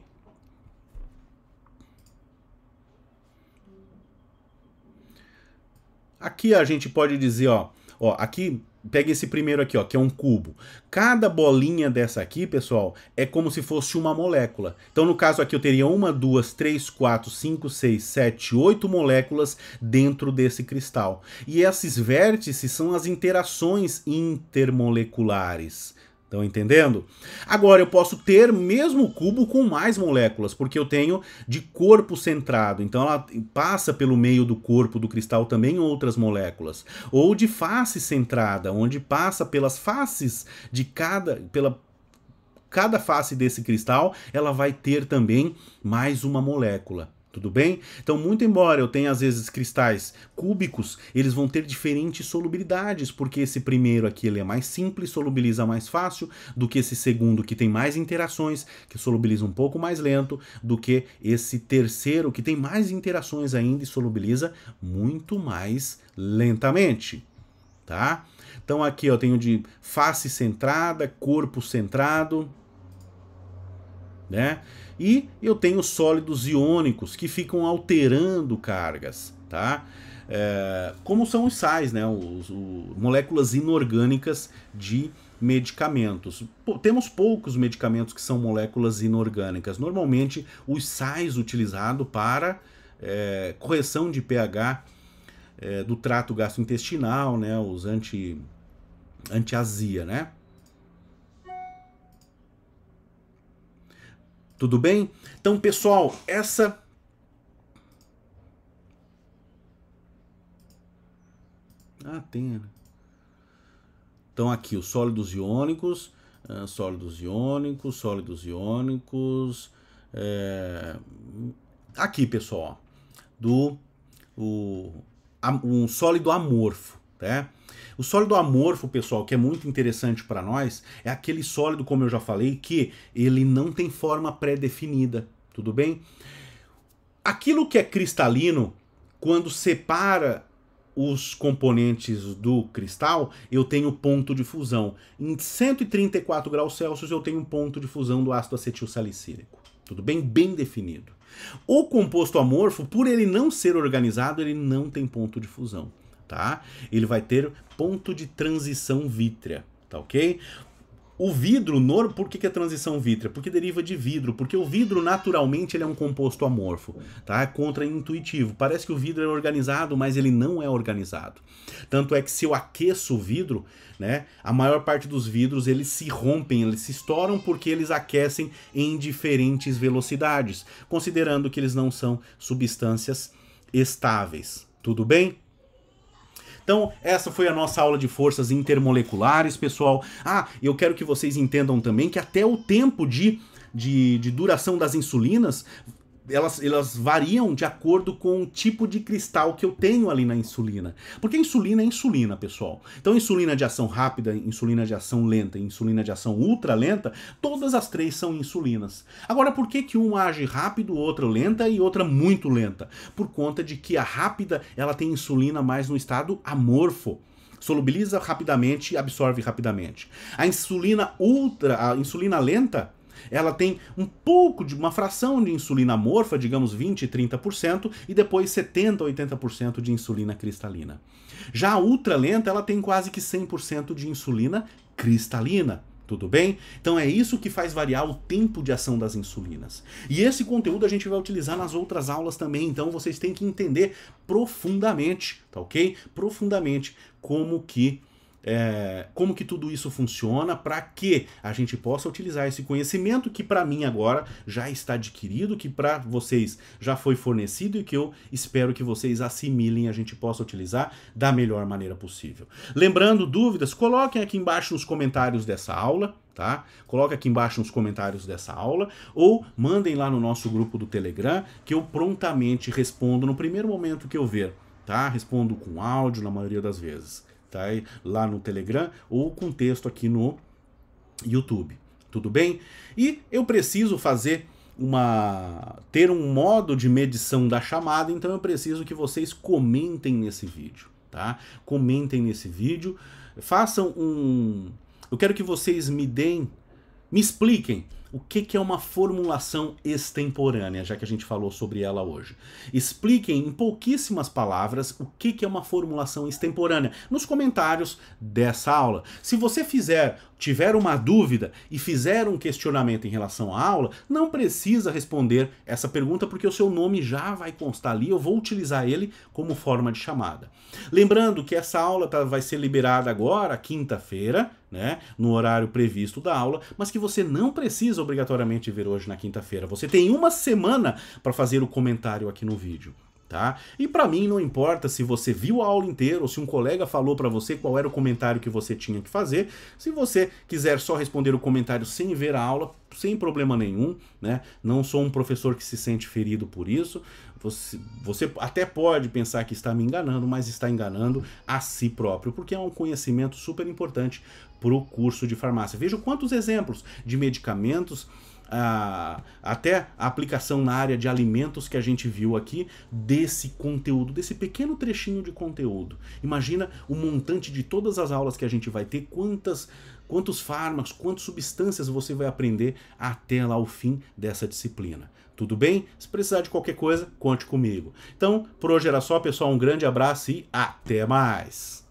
Aqui a gente pode dizer, ó, aqui pega esse primeiro aqui, ó, que é um cubo. Cada bolinha dessa aqui, pessoal, é como se fosse uma molécula. Então, no caso aqui, eu teria 1, 2, 3, 4, 5, 6, 7, 8 moléculas dentro desse cristal. E esses vértices são as interações intermoleculares. Estão entendendo? Agora, eu posso ter mesmo o cubo com mais moléculas, porque eu tenho de corpo centrado. Então, ela passa pelo meio do corpo do cristal também outras moléculas. Ou de face centrada, onde passa pelas faces de cada cada face desse cristal, ela vai ter também mais uma molécula. Tudo bem? Então, muito embora eu tenha às vezes cristais cúbicos, eles vão ter diferentes solubilidades, porque esse primeiro aqui ele é mais simples, solubiliza mais fácil, do que esse segundo que tem mais interações, que solubiliza um pouco mais lento, do que esse terceiro que tem mais interações ainda e solubiliza muito mais lentamente, tá? Então aqui eu tenho de face centrada, corpo centrado, né? E eu tenho sólidos iônicos que ficam alterando cargas, tá? Como são os sais, né? Moléculas inorgânicas de medicamentos. Temos poucos medicamentos que são moléculas inorgânicas. Normalmente os sais utilizados para correção de pH do trato gastrointestinal, né? Os anti-azia, né? Tudo bem? Então, pessoal, essa... tem... Então, aqui, os sólidos iônicos, sólidos iônicos, sólidos iônicos... Aqui, pessoal, um sólido amorfo, né? O sólido amorfo, pessoal, que é muito interessante para nós, é aquele sólido, como eu já falei, que ele não tem forma pré-definida, tudo bem? Aquilo que é cristalino, quando separa os componentes do cristal, eu tenho ponto de fusão. Em 134 graus Celsius eu tenho um ponto de fusão do ácido acetil salicílico, tudo bem? Bem definido. O composto amorfo, por ele não ser organizado, ele não tem ponto de fusão. Tá? Ele vai ter ponto de transição vítrea, tá ok? O vidro, por que é transição vítrea? Porque deriva de vidro, porque o vidro naturalmente ele é um composto amorfo, tá? É contra-intuitivo, parece que o vidro é organizado, mas ele não é organizado. Tanto é que se eu aqueço o vidro, né, a maior parte dos vidros eles se rompem, eles se estouram porque eles aquecem em diferentes velocidades, considerando que eles não são substâncias estáveis, tudo bem? Então, essa foi a nossa aula de forças intermoleculares, pessoal. Eu quero que vocês entendam também que até o tempo de duração das insulinas, elas variam de acordo com o tipo de cristal que eu tenho ali na insulina. Porque insulina é insulina, pessoal. Então, insulina de ação rápida, insulina de ação lenta e insulina de ação ultra lenta, todas as três são insulinas. Agora, por que um age rápido, outra lenta e outra muito lenta? Por conta de que a rápida, ela tem insulina mais no estado amorfo. Solubiliza rapidamente e absorve rapidamente. A insulina lenta, ela tem um pouco de uma fração de insulina amorfa, digamos 20, 30%, e depois 70, 80% de insulina cristalina. Já a ultralenta, ela tem quase que 100% de insulina cristalina. Tudo bem? Então é isso que faz variar o tempo de ação das insulinas. E esse conteúdo a gente vai utilizar nas outras aulas também, então vocês têm que entender profundamente, tá ok? Profundamente como que tudo isso funciona para que a gente possa utilizar esse conhecimento que para mim agora já está adquirido, que para vocês já foi fornecido e que eu espero que vocês assimilem e a gente possa utilizar da melhor maneira possível. Lembrando, dúvidas, coloquem aqui embaixo nos comentários dessa aula, tá? Coloque aqui embaixo nos comentários dessa aula ou mandem lá no nosso grupo do Telegram que eu prontamente respondo no primeiro momento que eu ver, tá? Respondo com áudio na maioria das vezes. Tá? Lá no Telegram ou com texto aqui no YouTube, tudo bem? E eu preciso ter um modo de medição da chamada, então eu preciso que vocês comentem nesse vídeo, tá? Comentem nesse vídeo, eu quero que vocês me expliquem o que é uma formulação extemporânea, já que a gente falou sobre ela hoje. Expliquem em pouquíssimas palavras o que é uma formulação extemporânea nos comentários dessa aula. Se você tiver uma dúvida e fizer um questionamento em relação à aula, não precisa responder essa pergunta porque o seu nome já vai constar ali, eu vou utilizar ele como forma de chamada. Lembrando que essa aula vai ser liberada agora, quinta-feira, né, no horário previsto da aula, mas que você não precisa obrigatoriamente ver hoje na quinta-feira. Você tem uma semana para fazer o comentário aqui no vídeo. tá? E para mim não importa se você viu a aula inteira ou se um colega falou para você qual era o comentário que você tinha que fazer. Se você quiser só responder o comentário sem ver a aula, sem problema nenhum, né? Não sou um professor que se sente ferido por isso. Você até pode pensar que está me enganando, mas está enganando a si próprio, porque é um conhecimento super importante para o curso de farmácia. Veja quantos exemplos de medicamentos, até a aplicação na área de alimentos que a gente viu aqui, desse conteúdo, desse pequeno trechinho de conteúdo. Imagina o montante de todas as aulas que a gente vai ter, quantos fármacos, quantas substâncias você vai aprender até lá o fim dessa disciplina. Tudo bem? Se precisar de qualquer coisa, conte comigo. Então, por hoje era só, pessoal. Um grande abraço e até mais!